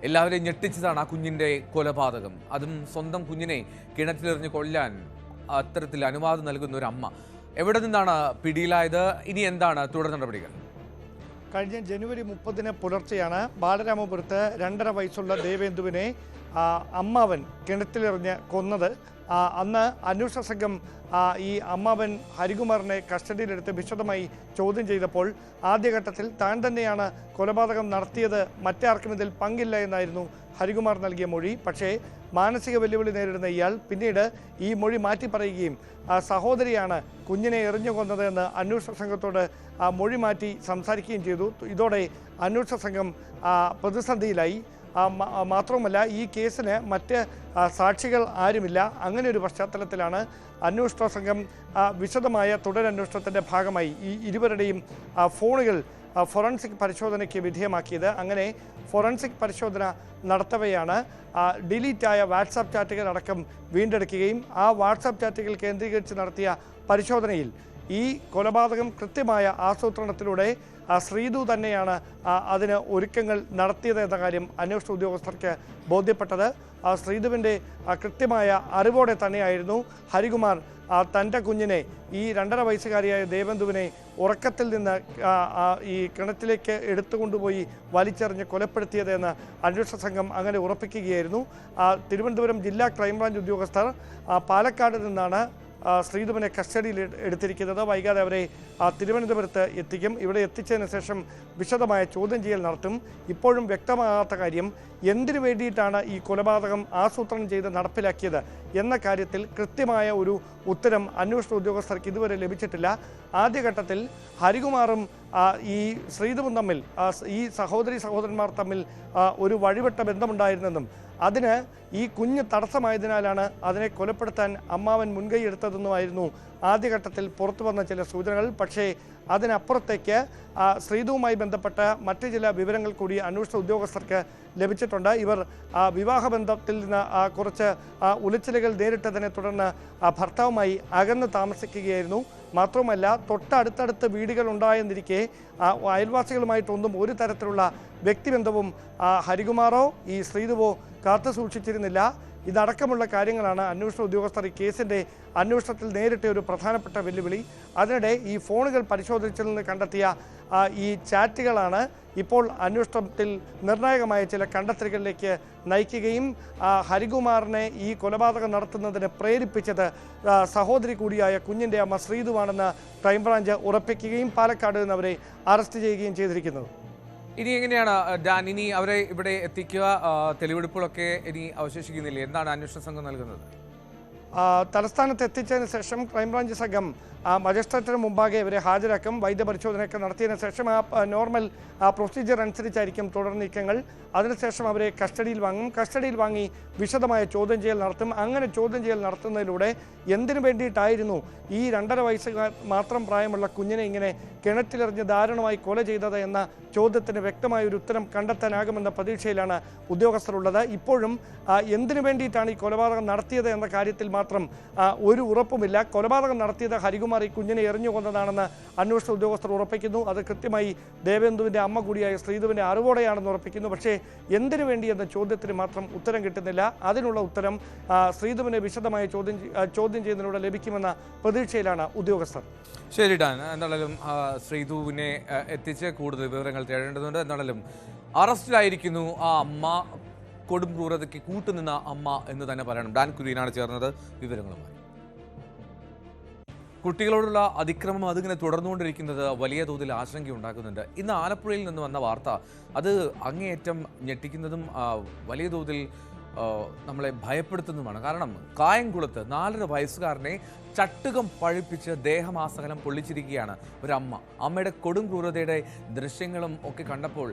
എല്ലാവരെയും ഞെട്ടിച്ചതാണ് ആ കുഞ്ഞിന്റെ കൊലപാതകം. അതും സ്വന്തം കുഞ്ഞിനെ കിണറ്റിലെറിഞ്ഞ് കൊല്ലാൻ അത്തരത്തിൽ അനുവാദം നൽകുന്ന ഒരു അമ്മ. എവിടെ നിന്നാണ് പിടിയിലായത്? ഇനി എന്താണ് തുടർ നടപടികൾ? കഴിഞ്ഞ ജനുവരി 30 പുലർച്ചെയാണ് ബാലരാമപുരത്ത് 2.5 വയസ്സുള്ള ദേവേന്ദുവിനെ അമ്മാവൻ കിണറ്റിലെറിഞ്ഞ് കൊന്നത്. അന്ന് അന്വേഷണ സംഘം ഈ അമ്മാവൻ ഹരികുമാറിനെ കസ്റ്റഡിയിലെടുത്ത് വിശദമായി ചോദ്യം ചെയ്തപ്പോൾ ആദ്യഘട്ടത്തിൽ താൻ തന്നെയാണ് കൊലപാതകം നടത്തിയത്, മറ്റാർക്കും ഇതിൽ പങ്കില്ല എന്നായിരുന്നു ഹരികുമാർ നൽകിയ മൊഴി. പക്ഷേ മാനസിക വെല്ലുവിളി നേരിടുന്ന ഇയാൾ പിന്നീട് ഈ മൊഴി മാറ്റി പറയുകയും സഹോദരിയാണ് കുഞ്ഞിനെ എറിഞ്ഞു കൊന്നത് എന്ന് അന്വേഷണ സംഘത്തോട് മൊഴി മാറ്റി സംസാരിക്കുകയും ചെയ്തു. ഇതോടെ അന്വേഷണ സംഘം പ്രതിസന്ധിയിലായി. മാത്രവുമല്ല, ഈ കേസിന് മറ്റ് സാക്ഷികൾ ആരുമില്ല. അങ്ങനെ ഒരു പശ്ചാത്തലത്തിലാണ് അന്വേഷണ സംഘം വിശദമായ തുടരന്വേഷണത്തിൻ്റെ ഭാഗമായി ഈ ഇരുവരുടെയും ഫോണുകൾ ഫോറൻസിക് പരിശോധനയ്ക്ക് വിധേയമാക്കിയത്. അങ്ങനെ ഫോറൻസിക് പരിശോധന നടത്തവെയാണ് ഡിലീറ്റായ വാട്സാപ്പ് ചാറ്റുകൾ അടക്കം വീണ്ടെടുക്കുകയും ആ വാട്സാപ്പ് ചാറ്റുകൾ കേന്ദ്രീകരിച്ച് നടത്തിയ പരിശോധനയിൽ ഈ കൊലപാതകം കൃത്യമായ ആസൂത്രണത്തിലൂടെ ശ്രീധു തന്നെയാണ് അതിന് ഒരുക്കങ്ങൾ നടത്തിയത് എന്ന കാര്യം അന്വേഷണ ഉദ്യോഗസ്ഥർക്ക് ബോധ്യപ്പെട്ടത്. ശ്രീധുവിൻ്റെ കൃത്യമായ അറിവോടെ തന്നെയായിരുന്നു ഹരികുമാർ തൻ്റെ കുഞ്ഞിനെ, ഈ 2.5 വയസ്സുകാരിയായ ദേവേന്ദുവിനെ ഉറക്കത്തിൽ നിന്ന് ഈ കിണറ്റിലേക്ക് എടുത്തുകൊണ്ടുപോയി വലിച്ചെറിഞ്ഞ് കൊലപ്പെടുത്തിയതെന്ന് അന്വേഷണ സംഘം അങ്ങനെ ഉറപ്പിക്കുകയായിരുന്നു. തിരുവനന്തപുരം ജില്ലാ ക്രൈംബ്രാഞ്ച് ഉദ്യോഗസ്ഥർ പാലക്കാട് നിന്നാണ് ശ്രീധുവിനെ കസ്റ്റഡിയിൽ എടുത്തിരിക്കുന്നത്. വൈകാതെ അവരെ തിരുവനന്തപുരത്ത് എത്തിക്കും. ഇവിടെ എത്തിച്ചതിന് ശേഷം വിശദമായ ചോദ്യം ചെയ്യൽ നടത്തും. ഇപ്പോഴും വ്യക്തമാകാത്ത കാര്യം എന്തിനു വേണ്ടിയിട്ടാണ് ഈ കൊലപാതകം ആസൂത്രണം ചെയ്ത് നടപ്പിലാക്കിയത് എന്ന കാര്യത്തിൽ കൃത്യമായ ഒരു ഉത്തരം അന്വേഷണ ഉദ്യോഗസ്ഥർക്ക് ഇതുവരെ ലഭിച്ചിട്ടില്ല. ആദ്യഘട്ടത്തിൽ ഹരികുമാറും ഈ ശ്രീധുവും തമ്മിൽ, ഈ സഹോദരന്മാർ തമ്മിൽ ഒരു വഴിവിട്ട ബന്ധമുണ്ടായിരുന്നെന്നും അതിന് ഈ കുഞ്ഞ് തടസ്സമായതിനാലാണ് അതിനെ കൊലപ്പെടുത്താൻ അമ്മാവൻ മുൻകൈ എടുത്തതെന്നുമായിരുന്നു ആദ്യഘട്ടത്തിൽ പുറത്തു വന്ന ചില സൂചനകൾ. പക്ഷേ അതിനപ്പുറത്തേക്ക് ശ്രീധുവുമായി ബന്ധപ്പെട്ട മറ്റ് ചില വിവരങ്ങൾ കൂടി അന്വേഷണ ഉദ്യോഗസ്ഥർക്ക് ലഭിച്ചിട്ടുണ്ട്. ഇവർ വിവാഹബന്ധത്തിൽ നിന്ന് കുറച്ച് ഉലച്ചിലുകൾ നേരിട്ടതിനെ തുടർന്ന് ഭർത്താവുമായി അകന്ന് താമസിക്കുകയായിരുന്നു. മാത്രവുമല്ല, തൊട്ടടുത്തടുത്ത് വീടുകൾ ഉണ്ടായെന്നിരിക്കെ അയൽവാസികളുമായിട്ടൊന്നും ഒരു തരത്തിലുള്ള വ്യക്തിബന്ധവും ഹരികുമാറോ ഈ ശ്രീധുവോ കാത്തു സൂക്ഷിച്ചിരുന്നില്ല. ഇതടക്കമുള്ള കാര്യങ്ങളാണ് അന്വേഷണ ഉദ്യോഗസ്ഥർ ഈ കേസിൻ്റെ അന്വേഷണത്തിൽ നേരിട്ട ഒരു പ്രധാനപ്പെട്ട വെല്ലുവിളി. അതിനിടെ ഈ ഫോണുകൾ പരിശോധിച്ചതിൽ നിന്ന് കണ്ടെത്തിയ ഈ ചാറ്റുകളാണ് ഇപ്പോൾ അന്വേഷണത്തിൽ നിർണായകമായ ചില കണ്ടെത്തലുകളിലേക്ക് നയിക്കുകയും ഹരികുമാറിനെ ഈ കൊലപാതകം നടത്തുന്നതിന് പ്രേരിപ്പിച്ചത് സഹോദരി കൂടിയായ കുഞ്ഞിൻ്റെ അമ്മ ശ്രീതുവാണെന്ന് ക്രൈംബ്രാഞ്ച് ഉറപ്പിക്കുകയും പാലക്കാട് നിന്ന് അവരെ അറസ്റ്റ് ചെയ്യുകയും ചെയ്തിരിക്കുന്നത്. ഇനി എങ്ങനെയാണ് ഡാൻ, ഇനി അവരെ ഇവിടെ എത്തിക്കുക? തെളിവെടുപ്പുകളൊക്കെ ഇനി അവശേഷിക്കുന്നില്ലേ? എന്താണ് അന്വേഷണ സംഘം നൽകുന്നത്? തലസ്ഥാനത്ത് എത്തിച്ചതിന് ശേഷം ക്രൈംബ്രാഞ്ച് സംഘം മജിസ്ട്രേറ്റിന് മുമ്പാകെ ഇവരെ ഹാജരാക്കും. വൈദ്യപരിശോധനയൊക്കെ നടത്തിയതിനു ശേഷം നോർമൽ പ്രൊസീജിയർ അനുസരിച്ചായിരിക്കും തുടർ നീക്കങ്ങൾ. അതിനുശേഷം അവരെ കസ്റ്റഡിയിൽ വാങ്ങും. കസ്റ്റഡിയിൽ വാങ്ങി വിശദമായ ചോദ്യം ചെയ്യൽ നടത്തും. അങ്ങനെ ചോദ്യം ചെയ്യൽ നടത്തുന്നതിലൂടെ എന്തിനു വേണ്ടിയിട്ടായിരുന്നു ഈ 2.5 വയസ്സ് മാത്രം പ്രായമുള്ള കുഞ്ഞിനെ ഇങ്ങനെ കിണറ്റിലെറിഞ്ഞ് ദാരുണമായി കൊല ചെയ്തത് എന്ന ചോദ്യത്തിന് വ്യക്തമായൊരു ഉത്തരം കണ്ടെത്താനാകുമെന്ന പ്രതീക്ഷയിലാണ് ഉദ്യോഗസ്ഥരുള്ളത്. ഇപ്പോഴും എന്തിനു വേണ്ടിയിട്ടാണ് ഈ കൊലപാതകം നടത്തിയത് എന്ന കാര്യത്തിൽ മാത്രം ഒരു ഉറപ്പുമില്ല. കൊലപാതകം നടത്തിയത് ഹരികുമാർ ഈ കുഞ്ഞിനെ എറിഞ്ഞു കൊന്നതാണെന്ന് അന്വേഷണ ഉദ്യോഗസ്ഥർ ഉറപ്പിക്കുന്നു. അത് കൃത്യമായി ദേവേന്ദുവിൻ്റെ അമ്മ കൂടിയായ ശ്രീധുവിൻ്റെ അറിവോടെയാണെന്ന് ഉറപ്പിക്കുന്നു. പക്ഷേ എന്തിനു വേണ്ടി എന്ന ചോദ്യത്തിന് മാത്രം ഉത്തരം കിട്ടുന്നില്ല. അതിനുള്ള ഉത്തരം ശ്രീധുവിനെ വിശദമായ ചോദ്യം ചെയ്യുന്നതിലൂടെ ലഭിക്കുമെന്ന പ്രതീക്ഷയിലാണ് ഉദ്യോഗസ്ഥർ. ശരി ഡാൻ, എന്തായാലും ശ്രീധുവിനെ എത്തിച്ച് കൂടുതൽ വിവരങ്ങൾ തേടേണ്ടതുണ്ട്. എന്തായാലും അറസ്റ്റിലായിരിക്കുന്നു ആ അമ്മ, കൊടും ക്രൂരതയ്ക്ക് കൂട്ടുനിന്ന അമ്മ എന്ന് തന്നെ പറയണം. ഡാൻ കുര്യനാണ് ചേർന്നത് വിവരങ്ങളുമായി. കുട്ടികളോടുള്ള അതിക്രമം അതിങ്ങനെ തുടർന്നുകൊണ്ടിരിക്കുന്നത് വലിയ തോതിൽ ആശങ്കയുണ്ടാക്കുന്നുണ്ട്. ഇന്ന് ആലപ്പുഴയിൽ നിന്ന് വന്ന വാർത്ത അത് അങ്ങേയറ്റം ഞെട്ടിക്കുന്നതും വലിയ തോതിൽ നമ്മളെ ഭയപ്പെടുത്തുന്നതുമാണ്. കാരണം കായംകുളത്ത് 4.5 വയസ്സുകാരനെ ചട്ടുകം പഴിപ്പിച്ച് ദേഹമാസകലം പൊള്ളിച്ചിരിക്കുകയാണ് ഒരമ്മ. അമ്മയുടെ കൊടും ക്രൂരതയുടെ ദൃശ്യങ്ങളും ഒക്കെ കണ്ടപ്പോൾ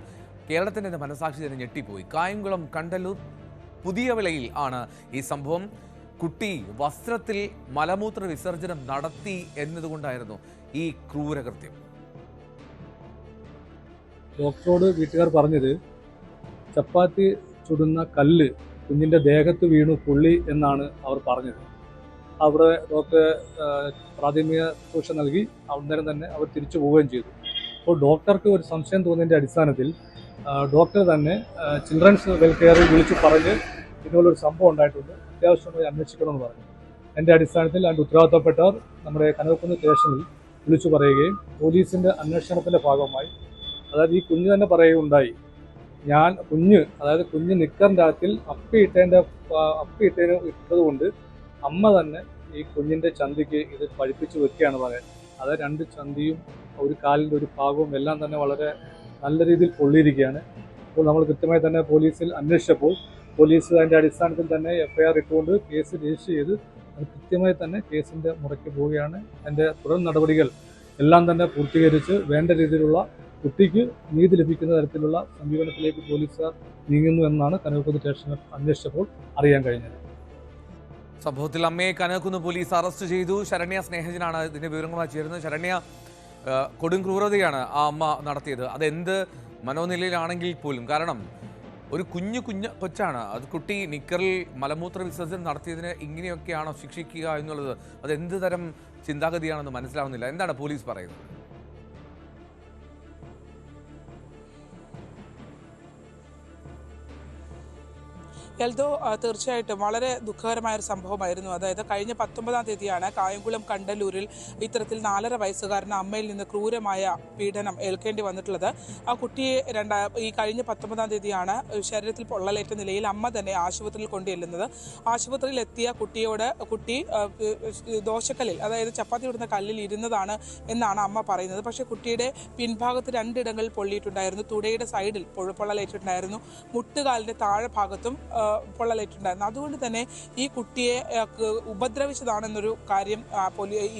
കേരളത്തിൻ്റെ മനസാക്ഷി തന്നെ ഞെട്ടിപ്പോയി. കായംകുളം കണ്ടല്ലൂർ പുതിയ വിളയിൽ ആണ് ഈ സംഭവം. കുട്ടി വസ്ത്രത്തിൽ മലമൂത്ര വിസർജനം നടത്തി എന്നതുകൊണ്ടായിരുന്നു ഈ ക്രൂരകൃത്യം. ഡോക്ടറോട് വീട്ടുകാർ പറഞ്ഞത് ചപ്പാത്തി ചുടുന്ന കല്ല് കുഞ്ഞിൻ്റെ ദേഹത്ത് വീണു പൊള്ളി എന്നാണ് അവർ പറഞ്ഞത്. അവിടെ ഡോക്ടർ പ്രാഥമിക ശുശ്രൂഷ നൽകി അന്നേരം തന്നെ അവർ തിരിച്ചു പോവുകയും ചെയ്തു. അപ്പോൾ ഡോക്ടർക്ക് ഒരു സംശയം തോന്നിയതിൻ്റെ അടിസ്ഥാനത്തിൽ ഡോക്ടർ തന്നെ ചിൽഡ്രൻസ് വെൽഫെയറിൽ വിളിച്ചു പറഞ്ഞ് ഇതുപോലൊരു സംഭവം ഉണ്ടായിട്ടുണ്ട്, അത്യാവശ്യമായി അന്വേഷിക്കണമെന്ന് പറഞ്ഞു. എൻ്റെ അടിസ്ഥാനത്തിൽ അതിൻ്റെ ഉത്തരവാദിത്തപ്പെട്ടവർ നമ്മുടെ കനകക്കുന്ന് സ്റ്റേഷനിൽ വിളിച്ചു പറയുകയും പോലീസിൻ്റെ അന്വേഷണത്തിൻ്റെ ഭാഗമായി, അതായത് ഈ കുഞ്ഞ് തന്നെ പറയുകയുണ്ടായി, കുഞ്ഞ് നിക്കറിൻ്റെ അകത്തിൽ ഇട്ടതുകൊണ്ട് അമ്മ തന്നെ ഈ കുഞ്ഞിൻ്റെ ചന്തിക്ക് ഇത് പഴിപ്പിച്ച് വെക്കുകയാണ് പറയാൻ. അത് 2 ചന്തിയും ഒരു കാലിൻ്റെ ഒരു ഭാഗവും എല്ലാം തന്നെ വളരെ നല്ല രീതിയിൽ പൊള്ളിയിരിക്കുകയാണ്. അപ്പോൾ നമ്മൾ കൃത്യമായി തന്നെ പോലീസിൽ അന്വേഷിച്ചപ്പോൾ പോലീസ് അതിൻ്റെ അടിസ്ഥാനത്തിൽ തന്നെ FIR ഇട്ടുകൊണ്ട് കേസ് രജിസ്റ്റർ ചെയ്ത് അത് കൃത്യമായി തന്നെ കേസിൻ്റെ മുറയ്ക്ക് പോവുകയാണ്. അതിൻ്റെ തുടർ നടപടികൾ എല്ലാം തന്നെ പൂർത്തീകരിച്ച് വേണ്ട രീതിയിലുള്ള കുട്ടിക്ക് നീതി ലഭിക്കുന്ന തരത്തിലുള്ള സമീപനത്തിലേക്ക് പോലീസുകാർ നീങ്ങുന്നു എന്നാണ് കനകക്കുന്ന് സ്റ്റേഷനിൽ അന്വേഷിച്ചപ്പോൾ അറിയാൻ കഴിഞ്ഞത്. സംഭവത്തിൽ അമ്മയെ കനകക്കുന്ന് പോലീസ് അറസ്റ്റ് ചെയ്തു. ശരണ്യ സ്നേഹജനാണ് ഇതിന്റെ വിവരങ്ങളുമായി ചേരുന്നത്. ശരണ്യ, കൊടും ക്രൂരതയാണ് ആ അമ്മ നടത്തിയത്. അതെന്ത് മനോനിലയിലാണെങ്കിൽ പോലും, കാരണം ഒരു കുഞ്ഞു കൊച്ചാണ് അത്. കുട്ടി നിക്കറിൽ മലമൂത്ര വിസർജനം നടത്തിയതിന് ഇങ്ങനെയൊക്കെയാണോ ശിക്ഷിക്കുക എന്നുള്ളത് അതെന്ത് തരം ചിന്താഗതിയാണെന്ന് മനസ്സിലാവുന്നില്ല. എന്താണ് പോലീസ് പറയുന്നത്? എൽദോ, തീർച്ചയായിട്ടും വളരെ ദുഃഖകരമായ ഒരു സംഭവമായിരുന്നു. അതായത് കഴിഞ്ഞ 19-ാം തീയതിയാണ് കായംകുളം കണ്ടല്ലൂരിൽ ഇത്തരത്തിൽ 4.5 വയസ്സുകാരന് അമ്മയിൽ നിന്ന് ക്രൂരമായ പീഡനം ഏൽക്കേണ്ടി വന്നിട്ടുള്ളത്. ആ കുട്ടിയെ ഈ കഴിഞ്ഞ 19-ാം തീയതിയാണ് ശരീരത്തിൽ പൊള്ളലേറ്റ നിലയിൽ അമ്മ തന്നെ ആശുപത്രിയിൽ കൊണ്ടുചെല്ലുന്നത്. ആശുപത്രിയിൽ എത്തിയ കുട്ടി ദോശക്കല്ലിൽ, അതായത് ചപ്പാത്തി ഇടുന്ന കല്ലിൽ ഇരുന്നതാണ് എന്നാണ് അമ്മ പറയുന്നത്. പക്ഷേ കുട്ടിയുടെ പിൻഭാഗത്ത് 2 ഇടങ്ങളിൽ പൊള്ളിയിട്ടുണ്ടായിരുന്നു. തുടയുടെ സൈഡിൽ പൊള്ളലേറ്റിട്ടുണ്ടായിരുന്നു. മുട്ടുകാലിൻ്റെ താഴെ ഭാഗത്തും പൊള്ളലേറ്റിട്ടുണ്ടായിരുന്നു. അതുകൊണ്ട് തന്നെ ഈ കുട്ടിയെ ഉപദ്രവിച്ചതാണെന്നൊരു കാര്യം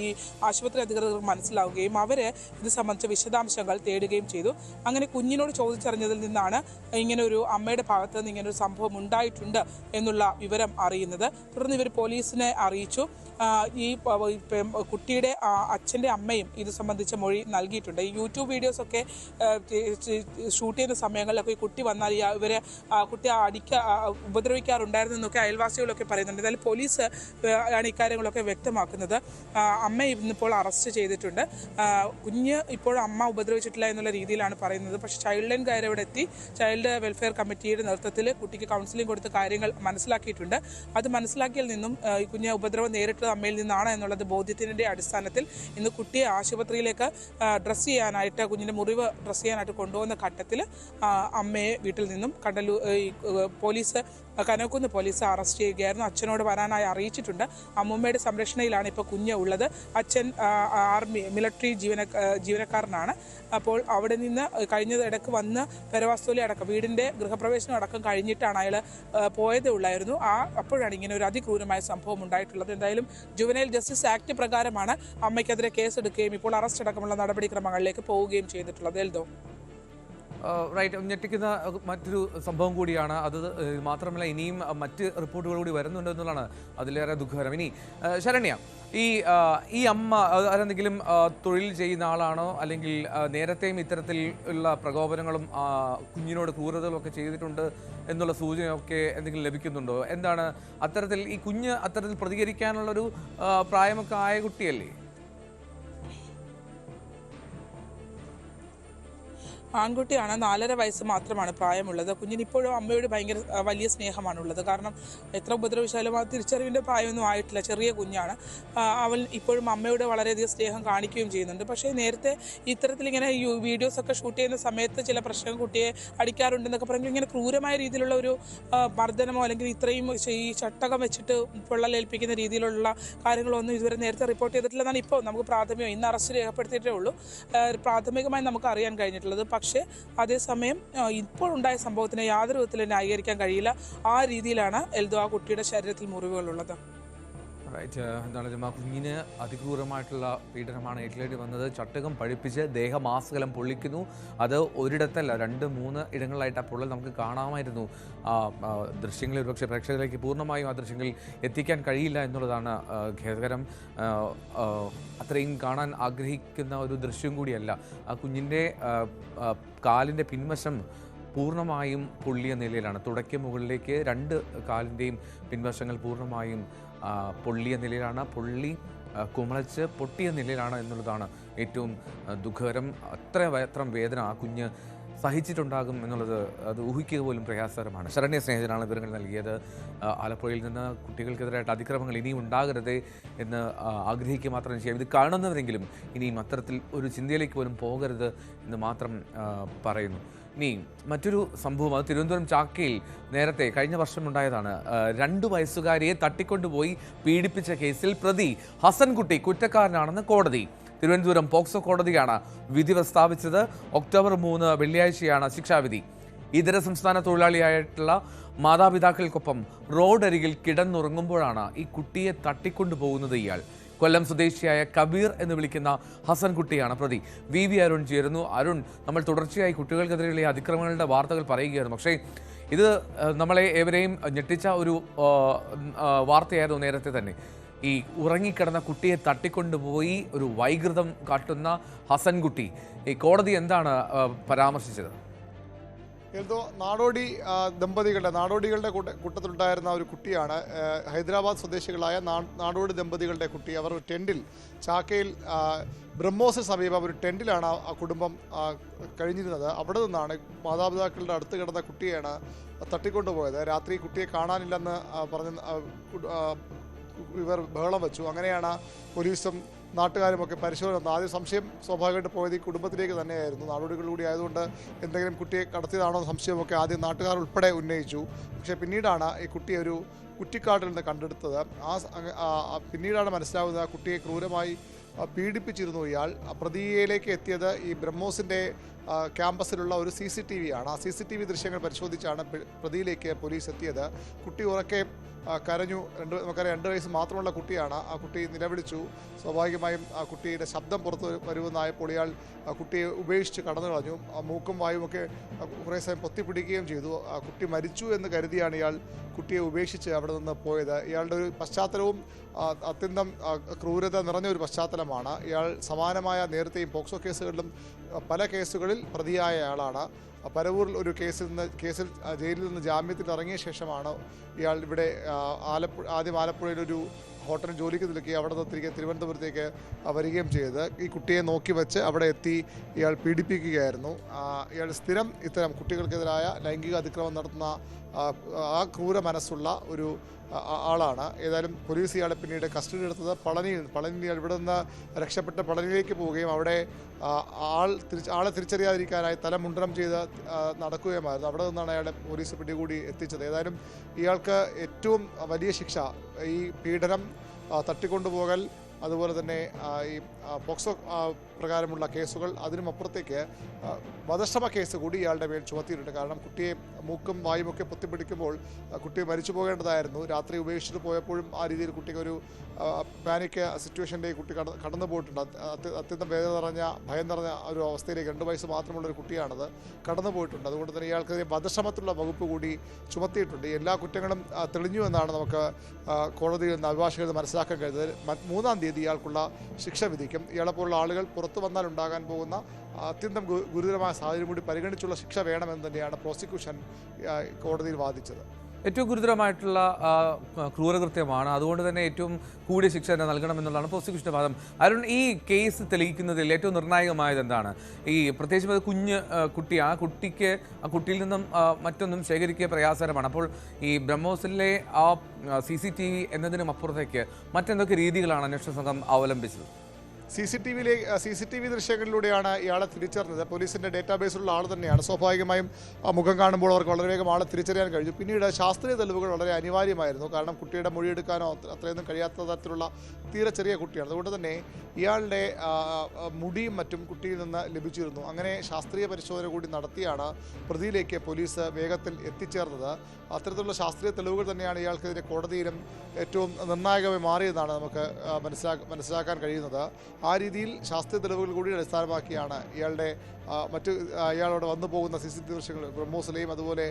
ഈ ആശുപത്രി അധികൃതർ മനസ്സിലാവുകയും അവർ ഇത് സംബന്ധിച്ച വിശദാംശങ്ങൾ തേടുകയും ചെയ്തു. അങ്ങനെ കുഞ്ഞിനോട് ചോദിച്ചറിഞ്ഞതിൽ നിന്നാണ് ഇങ്ങനൊരു അമ്മയുടെ ഭാഗത്ത് നിന്ന് ഇങ്ങനൊരു സംഭവം ഉണ്ടായിട്ടുണ്ട് എന്നുള്ള വിവരം അറിയുന്നത്. തുടർന്ന് ഇവർ പോലീസിനെ അറിയിച്ചു. ഈ കുട്ടിയുടെ അച്ഛൻ്റെ അമ്മയും ഇത് സംബന്ധിച്ച മൊഴി നൽകിയിട്ടുണ്ട്. ഈ യൂട്യൂബ് വീഡിയോസൊക്കെ ഷൂട്ട് ചെയ്യുന്ന സമയങ്ങളിലൊക്കെ ഈ കുട്ടി വന്നാൽ കുട്ടിയെ ഉപദ്രവിക്കാറുണ്ടായിരുന്നു എന്നൊക്കെ അയൽവാസികളൊക്കെ പറയുന്നുണ്ട്. എന്തായാലും പോലീസ് ആണ് ഇക്കാര്യങ്ങളൊക്കെ വ്യക്തമാക്കുന്നത്. അമ്മയെ ഇന്നിപ്പോൾ അറസ്റ്റ് ചെയ്തിട്ടുണ്ട്. കുഞ്ഞ് ഇപ്പോൾ അമ്മ ഉപദ്രവിച്ചിട്ടില്ല എന്നുള്ള രീതിയിലാണ് പറയുന്നത്. പക്ഷേ ചൈൽഡ് ലൈൻ കാര്യം ഇവിടെ എത്തി ചൈൽഡ് വെൽഫെയർ കമ്മിറ്റിയുടെ നേതൃത്വത്തിൽ കുട്ടിക്ക് കൗൺസിലിംഗ് കൊടുത്ത് കാര്യങ്ങൾ മനസ്സിലാക്കിയിട്ടുണ്ട്. അത് മനസ്സിലാക്കിയതിൽ നിന്നും ഈ കുഞ്ഞ് ഉപദ്രവം നേരിട്ടത് അമ്മയിൽ നിന്നാണ് എന്നുള്ളത് ബോധ്യത്തിൻ്റെ അടിസ്ഥാനത്തിൽ ഇന്ന് കുട്ടിയെ ആശുപത്രിയിലേക്ക് ഡ്രസ്സ് ചെയ്യാനായിട്ട്, കുഞ്ഞിൻ്റെ മുറിവ് ഡ്രസ്സ് ചെയ്യാനായിട്ട് കൊണ്ടുപോകുന്ന ഘട്ടത്തിൽ അമ്മയെ വീട്ടിൽ നിന്നും പോലീസ് കനകുന്ന് പോലീസ് അറസ്റ്റ് ചെയ്യുകയായിരുന്നു. അച്ഛനോട് വരാനായി അറിയിച്ചിട്ടുണ്ട്. അമ്മൂമ്മയുടെ സംരക്ഷണയിലാണ് ഇപ്പോൾ കുഞ്ഞ് ഉള്ളത്. അച്ഛൻ ആർമി മിലിറ്ററി ജീവനക്കാരനാണ്. അപ്പോൾ അവിടെ നിന്ന് ഇടയ്ക്ക് വന്ന് പെരവാസ്തോലി അടക്കം വീടിൻ്റെ ഗൃഹപ്രവേശനം അടക്കം കഴിഞ്ഞിട്ടാണ് അയാൾ പോയതേ ഉള്ളായിരുന്നു. അപ്പോഴാണ് ഇങ്ങനെ ഒരു അതിക്രൂരമായ സംഭവം ഉണ്ടായിട്ടുള്ളത്. എന്തായാലും ജുവനൈൽ ജസ്റ്റിസ് ആക്ട് പ്രകാരമാണ് അമ്മയ്ക്കെതിരെ കേസെടുക്കുകയും ഇപ്പോൾ അറസ്റ്റ് അടക്കമുള്ള നടപടിക്രമങ്ങളിലേക്ക് പോവുകയും ചെയ്തിട്ടുള്ളത്. എൽദോ റൈറ്റ്, ഞെട്ടിക്കുന്ന മറ്റൊരു സംഭവം കൂടിയാണ് അത്. മാത്രമല്ല ഇനിയും മറ്റ് റിപ്പോർട്ടുകൾ കൂടി വരുന്നുണ്ട് എന്നുള്ളതാണ് അതിലേറെ ദുഃഖകരം. ഇനി ശരണ്യ, ഈ അമ്മ അതെന്തെങ്കിലും തൊഴിൽ ചെയ്യുന്ന ആളാണോ, അല്ലെങ്കിൽ നേരത്തെയും ഇത്തരത്തിൽ ഉള്ള പ്രകോപനങ്ങളും കുഞ്ഞിനോട് ക്രൂരതകളും ഒക്കെ ചെയ്തിട്ടുണ്ട് എന്നുള്ള സൂചനയൊക്കെ എന്തെങ്കിലും ലഭിക്കുന്നുണ്ടോ? എന്താണ് അത്തരത്തിൽ ഈ കുഞ്ഞ് അത്തരത്തിൽ പ്രതികരിക്കാനുള്ളൊരു പ്രായമൊക്കെ ആയ കുട്ടിയല്ലേ? ആൺകുട്ടിയാണ്. 4.5 വയസ്സ് മാത്രമാണ് പ്രായമുള്ളത്. കുഞ്ഞിന് ഇപ്പോഴും അമ്മയോട് ഭയങ്കര വലിയ സ്നേഹമാണുള്ളത്. കാരണം എത്ര ഉപദ്രവിച്ചാലും ആ തിരിച്ചറിവിൻ്റെ പ്രായമൊന്നും ആയിട്ടില്ല, ചെറിയ കുഞ്ഞാണ്. അവൻ ഇപ്പോഴും അമ്മയോട് വളരെയധികം സ്നേഹം കാണിക്കുകയും ചെയ്യുന്നുണ്ട്. പക്ഷേ നേരത്തെ ഇത്തരത്തിലിങ്ങനെ വീഡിയോസൊക്കെ ഷൂട്ട് ചെയ്യുന്ന സമയത്ത് ചില പ്രശ്നങ്ങൾ കുട്ടിയെ അടിക്കാറുണ്ടെന്നൊക്കെ പറയുമ്പോൾ ഇങ്ങനെ ക്രൂരമായ രീതിയിലുള്ള ഒരു മർദ്ദനമോ അല്ലെങ്കിൽ ഇത്രയും ഈ ചട്ടകം വെച്ചിട്ട് പൊള്ളലേൽപ്പിക്കുന്ന രീതിയിലുള്ള കാര്യങ്ങളൊന്നും ഇതുവരെ നേരത്തെ റിപ്പോർട്ട് ചെയ്തിട്ടില്ലെന്നാണ് ഇപ്പോൾ നമുക്ക് ഇന്ന് അറസ്റ്റ് രേഖപ്പെടുത്തിയിട്ടേ ഉള്ളൂ, പ്രാഥമികമായി നമുക്ക് അറിയാൻ കഴിഞ്ഞിട്ടുള്ളത്. പക്ഷേ അതേസമയം ഇപ്പോൾ ഉണ്ടായ സംഭവത്തിനെ യാതൊരു വിധത്തിലും ന്യായീകരിക്കാൻ കഴിയില്ല. ആ രീതിയിലാണ് എൽദോ ആ കുട്ടിയുടെ ശരീരത്തിൽ മുറിവുകളുള്ളത്. റൈറ്റ്, എന്താണ് ജമാ, കുഞ്ഞിന് അതിക്രൂരമായിട്ടുള്ള പീഡനമാണ് ഏറ്റിലേണ്ടി വന്നത്. ചട്ടകം പഴിപ്പിച്ച് ദേഹമാസകലം പൊള്ളിക്കുന്നു. അത് ഒരിടത്തല്ല, 2-3 ഇടങ്ങളിലായിട്ട് ആ പൊള്ളൽ നമുക്ക് കാണാമായിരുന്നു. ദൃശ്യങ്ങളിൽ ഒരുപക്ഷെ പ്രേക്ഷകരിലേക്ക് പൂർണ്ണമായും ആ ദൃശ്യങ്ങളിൽ എത്തിക്കാൻ കഴിയില്ല എന്നുള്ളതാണ് ഖേദകരം. അത്രയും കാണാൻ ആഗ്രഹിക്കുന്ന ഒരു ദൃശ്യം കൂടിയല്ല. ആ കുഞ്ഞിൻ്റെ കാലിൻ്റെ പിൻവശം പൂർണ്ണമായും പൊള്ളിയ നിലയിലാണ്. തുടയ്ക്ക് മുകളിലേക്ക് 2 കാലിൻ്റെയും പിൻവശങ്ങൾ പൂർണ്ണമായും പൊള്ളിയ നിലയിലാണ്. പൊള്ളി കുമളച്ച് പൊട്ടിയ നിലയിലാണ് എന്നുള്ളതാണ് ഏറ്റവും ദുഃഖകരം. അത്രയും വേദന ആ കുഞ്ഞ് സഹിച്ചിട്ടുണ്ടാകും എന്നുള്ളത് അത് ഊഹിക്കുക പോലും പ്രയാസകരമാണ്. ശരണ്യ സ്നേഹിതനാണ് വിവരങ്ങൾ നൽകിയത്. ആലപ്പുഴയിൽ നിന്ന് കുട്ടികൾക്കെതിരായിട്ട് അതിക്രമങ്ങൾ ഇനിയും ഉണ്ടാകരുതേ എന്ന് ആഗ്രഹിക്കുക മാത്രം ചെയ്യാം. ഇത് കാണുന്നവരെങ്കിലും ഇനിയും അത്തരത്തിൽ ഒരു ചിന്തയിലേക്ക് പോലും പോകരുത് എന്ന് മാത്രം പറയുന്നു. ഇനി മറ്റൊരു സംഭവം, അത് തിരുവനന്തപുരം ചാക്കയിൽ നേരത്തെ കഴിഞ്ഞ വർഷം ഉണ്ടായതാണ്. 2 വയസ്സുകാരിയെ തട്ടിക്കൊണ്ടുപോയി പീഡിപ്പിച്ച കേസിൽ പ്രതി ഹസൻകുട്ടി കുറ്റക്കാരനാണെന്ന് കോടതി. തിരുവനന്തപുരം പോക്സോ കോടതിയാണ് വിധി പ്രസ്താവിച്ചത്. ഒക്ടോബർ 3 വെള്ളിയാഴ്ചയാണ് ശിക്ഷാവിധി. ഇതര സംസ്ഥാന തൊഴിലാളിയായിട്ടുള്ള മാതാപിതാക്കൾക്കൊപ്പം റോഡരികിൽ കിടന്നുറങ്ങുമ്പോഴാണ് ഈ കുട്ടിയെ തട്ടിക്കൊണ്ടുപോകുന്നത് ഇയാൾ. കൊല്ലം സ്വദേശിയായ കബീർ എന്ന് വിളിക്കുന്ന ഹസൻകുട്ടിയാണ് പ്രതി. വി അരുൺ ചേരുന്നു. അരുൺ, നമ്മൾ തുടർച്ചയായി കുട്ടികൾക്കെതിരെയുള്ള അതിക്രമങ്ങളുടെ വാർത്തകൾ പറയുകയായിരുന്നു. പക്ഷേ ഇത് നമ്മളെ ഏവരെയും ഞെട്ടിച്ച ഒരു വാർത്തയായിരുന്നു നേരത്തെ തന്നെ. ഈ ഉറങ്ങിക്കിടന്ന കുട്ടിയെ തട്ടിക്കൊണ്ടുപോയി ഒരു വൈകൃതം കാട്ടുന്ന ഹസൻകുട്ടി. ഈ കോടതി എന്താണ് പരാമർശിച്ചത്? എന്തോ നാടോടികളുടെ കൂട്ടത്തിലുണ്ടായിരുന്ന ഒരു കുട്ടിയാണ്. ഹൈദരാബാദ് സ്വദേശികളായ നാടോടി ദമ്പതികളുടെ കുട്ടി. അവർ ടെൻറ്റിൽ ചാക്കയിൽ ബ്രഹ്മോസിന് സമീപം ഒരു ടെൻറ്റിലാണ് ആ കുടുംബം കഴിഞ്ഞിരുന്നത്. അവിടെ നിന്നാണ് മാതാപിതാക്കളുടെ അടുത്ത് കിടന്ന കുട്ടിയാണ് തട്ടിക്കൊണ്ടുപോയത്. രാത്രി കുട്ടിയെ കാണാനില്ലെന്ന് പറഞ്ഞ് ഇവർ ബഹളം വെച്ചു. അങ്ങനെയാണ് പോലീസും നാട്ടുകാരുമൊക്കെ പരിശോധന നടന്നത്. ആദ്യം സംശയം സ്വാഭാവികമായിട്ട് പോയത് ഈ കുടുംബത്തിലേക്ക് തന്നെയായിരുന്നു. നാടോടികളിലൂടെ ആയതുകൊണ്ട് എന്തെങ്കിലും കുട്ടിയെ കടത്തിയതാണോ സംശയമൊക്കെ ആദ്യം നാട്ടുകാർ ഉൾപ്പെടെ ഉന്നയിച്ചു. പക്ഷേ പിന്നീടാണ് ഈ കുട്ടിയെ ഒരു കുറ്റിക്കാട്ടിൽ നിന്ന് കണ്ടെടുത്തത്. പിന്നീടാണ് മനസ്സിലാവുന്നത് ആ കുട്ടിയെ ക്രൂരമായി പീഡിപ്പിച്ചിരുന്നു ഇയാൾ. പ്രതിയിലേക്ക് എത്തിയത് ഈ ബ്രഹ്മോസിൻ്റെ ക്യാമ്പസിലുള്ള ഒരു CCTV ആണ്. ആ CCTV ദൃശ്യങ്ങൾ പരിശോധിച്ചാണ് പ്രതിയിലേക്ക് പോലീസ് എത്തിയത്. കുട്ടി ഉറക്കെ കരഞ്ഞു. നമുക്കറിയാം 2 വയസ്സ് മാത്രമുള്ള കുട്ടിയാണ്. ആ കുട്ടി നിലവിളിച്ചു. സ്വാഭാവികമായും ആ കുട്ടിയുടെ ശബ്ദം പുറത്ത് വരുമെന്നായപ്പോൾ ഇയാൾ ആ കുട്ടിയെ ഉപേക്ഷിച്ച് കടന്നു കളഞ്ഞു. മൂക്കും വായുമൊക്കെ കുറേ സമയം പൊത്തിപ്പിടിക്കുകയും ചെയ്തു. ആ കുട്ടി മരിച്ചു എന്ന് കരുതിയാണ് ഇയാൾ കുട്ടിയെ ഉപേക്ഷിച്ച് അവിടെ നിന്ന് പോയത്. ഇയാളുടെ ഒരു പശ്ചാത്തലവും അത്യന്തം ക്രൂരത നിറഞ്ഞൊരു പശ്ചാത്തലമാണ്. ഇയാൾ സമാനമായ നേരത്തെയും പോക്സോ കേസുകളിലും പല കേസുകളിൽ പ്രതിയായ ആളാണ്. പരവൂരിൽ ഒരു കേസിൽ ജയിലിൽ നിന്ന് ജാമ്യത്തിൽ ഇറങ്ങിയ ശേഷമാണ് ഇയാൾ ഇവിടെ ആദ്യം ആലപ്പുഴയിലൊരു ഹോട്ടലിൽ ജോലിക്ക് നിൽക്കുകയും അവിടെ നിന്ന് തിരികെ തിരുവനന്തപുരത്തേക്ക് വരികയും ചെയ്തത്. ഈ കുട്ടിയെ നോക്കി വെച്ച് അവിടെ എത്തി ഇയാൾ പീഡിപ്പിക്കുകയായിരുന്നു. ഇയാൾ സ്ഥിരം ഇത്തരം കുട്ടികൾക്കെതിരായ ലൈംഗിക അതിക്രമം നടത്തുന്ന ആ ക്രൂര മനസ്സുള്ള ഒരു ആളാണ്. ഏതായാലും പോലീസ് ഇയാളെ പിന്നീട് കസ്റ്റഡി എടുത്തത് പളനിയിൽ ഇവിടെ നിന്ന് രക്ഷപ്പെട്ട് പളനിയിലേക്ക് പോവുകയും അവിടെ ആളെ തിരിച്ചറിയാതിരിക്കാനായി തല മുണ്ടനം ചെയ്ത് നടക്കുകയുമായിരുന്നു. അവിടെ നിന്നാണ് അയാളെ പോലീസ് പിടികൂടി എത്തിച്ചത്. ഏതായാലും ഇയാൾക്ക് ഏറ്റവും വലിയ ശിക്ഷ ഈ പീഡനം, തട്ടിക്കൊണ്ടുപോകൽ, അതുപോലെ തന്നെ ഈ പോക്സോ പ്രകാരമുള്ള കേസുകൾ, അതിനുമപ്പുറത്തേക്ക് വധശ്രമ കേസ് കൂടി ഇയാളുടെ മേൽ ചുമത്തിയിട്ടുണ്ട്. കാരണം കുട്ടിയെ മൂക്കും വായുമൊക്കെ പൊത്തിപ്പിടിക്കുമ്പോൾ കുട്ടി മരിച്ചു പോകേണ്ടതായിരുന്നു. രാത്രി ഉപേക്ഷിച്ചിട്ട് പോയപ്പോഴും ആ രീതിയിൽ കുട്ടിക്ക് ഒരു പാനിക് സിറ്റുവേഷനിലേക്ക് കുട്ടി കടന്നു പോയിട്ടുണ്ട്. അത്യന്തം വേദന നിറഞ്ഞ ഭയം നിറഞ്ഞ ഒരു അവസ്ഥയിലേക്ക് 2 വയസ്സ് മാത്രമുള്ള ഒരു കുട്ടിയാണത് കടന്നു പോയിട്ടുണ്ട്. അതുകൊണ്ട് തന്നെ ഇയാൾക്കെതിരെ വധശ്രമത്തിലുള്ള വകുപ്പ് കൂടി ചുമത്തിയിട്ടുണ്ട്. എല്ലാ കുറ്റങ്ങളും തെളിഞ്ഞു എന്നാണ് നമുക്ക് കോടതിയിൽ നിന്ന് അഭിഭാഷകർ മനസ്സിലാക്കാൻ കഴിയുന്നത്. 3-ാം തീയതി ഇയാൾക്കുള്ള ശിക്ഷ വിധിക്കും. ഇയാളെപ്പോലുള്ള ആളുകൾ പുറത്തു വന്നാൽ ഉണ്ടാകാൻ പോകുന്ന അത്യന്തം ഗുരുതരമായ സാഹചര്യം കൂടി പരിഗണിച്ചുള്ള ശിക്ഷ വേണമെന്ന് തന്നെയാണ് പ്രോസിക്യൂഷൻ കോടതിയിൽ വാദിച്ചത്. ഏറ്റവും ഗുരുതരമായിട്ടുള്ള ക്രൂരകൃത്യമാണ്. അതുകൊണ്ട് തന്നെ ഏറ്റവും കൂടിയ ശിക്ഷ തന്നെ നൽകണമെന്നുള്ളതാണ് പ്രോസിക്യൂഷന്റെ വാദം. അരുൺ, ഈ കേസ് തെളിയിക്കുന്നതിൽ ഏറ്റവും നിർണായകമായത് എന്താണ്? ഈ പ്രത്യേകിച്ച് കുഞ്ഞ് കുട്ടി, ആ കുട്ടിയിൽ നിന്നും മറ്റൊന്നും ശേഖരിക്കുക പ്രയാസകരമാണ്. അപ്പോൾ ഈ ബ്രഹ്മോസിലെ ആ CCTV എന്നതിനും അപ്പുറത്തേക്ക് മറ്റെന്തൊക്കെ രീതികളാണ് അന്വേഷണ സംഘം അവലംബിച്ചത്? CCTV ദൃശ്യങ്ങളിലൂടെയാണ് ഇയാളെ തിരിച്ചറിഞ്ഞത്. പോലീസിൻ്റെ ഡേറ്റാബേസിലുള്ള ആൾ തന്നെയാണ്. സ്വാഭാവികമായും മുഖം കാണുമ്പോൾ അവർക്ക് വളരെ വേഗം ആളെ തിരിച്ചറിയാൻ കഴിഞ്ഞു. പിന്നീട് ശാസ്ത്രീയ തെളിവുകൾ വളരെ അനിവാര്യമായിരുന്നു. കാരണം കുട്ടിയുടെ മൊഴിയെടുക്കാനോ അത്രയൊന്നും കഴിയാത്ത തരത്തിലുള്ള തീരെ ചെറിയ കുട്ടിയാണ്. അതുകൊണ്ട് തന്നെ ഇയാളുടെ മുടിയും മറ്റും കുട്ടിയിൽ നിന്ന് ലഭിച്ചിരുന്നു. അങ്ങനെ ശാസ്ത്രീയ പരിശോധന കൂടി നടത്തിയാണ് പ്രതിയിലേക്ക് പോലീസ് വേഗത്തിൽ എത്തിച്ചേർന്നത്. അത്തരത്തിലുള്ള ശാസ്ത്രീയ തെളിവുകൾ തന്നെയാണ് ഇയാൾക്കെതിരെ കോടതിയിലും ഏറ്റവും നിർണായകമായി മാറിയതെന്നാണ് നമുക്ക് മനസ്സിലാക്കാൻ കഴിയുന്നത്. ആ രീതിയിൽ ശാസ്ത്രീയ തെളിവുകൾ കൂടി അടിസ്ഥാനമാക്കിയാണ് ഇയാളോട് വന്നു പോകുന്ന CCTV ദൃശ്യങ്ങൾ ബ്രഹ്മോസിലെയും അതുപോലെ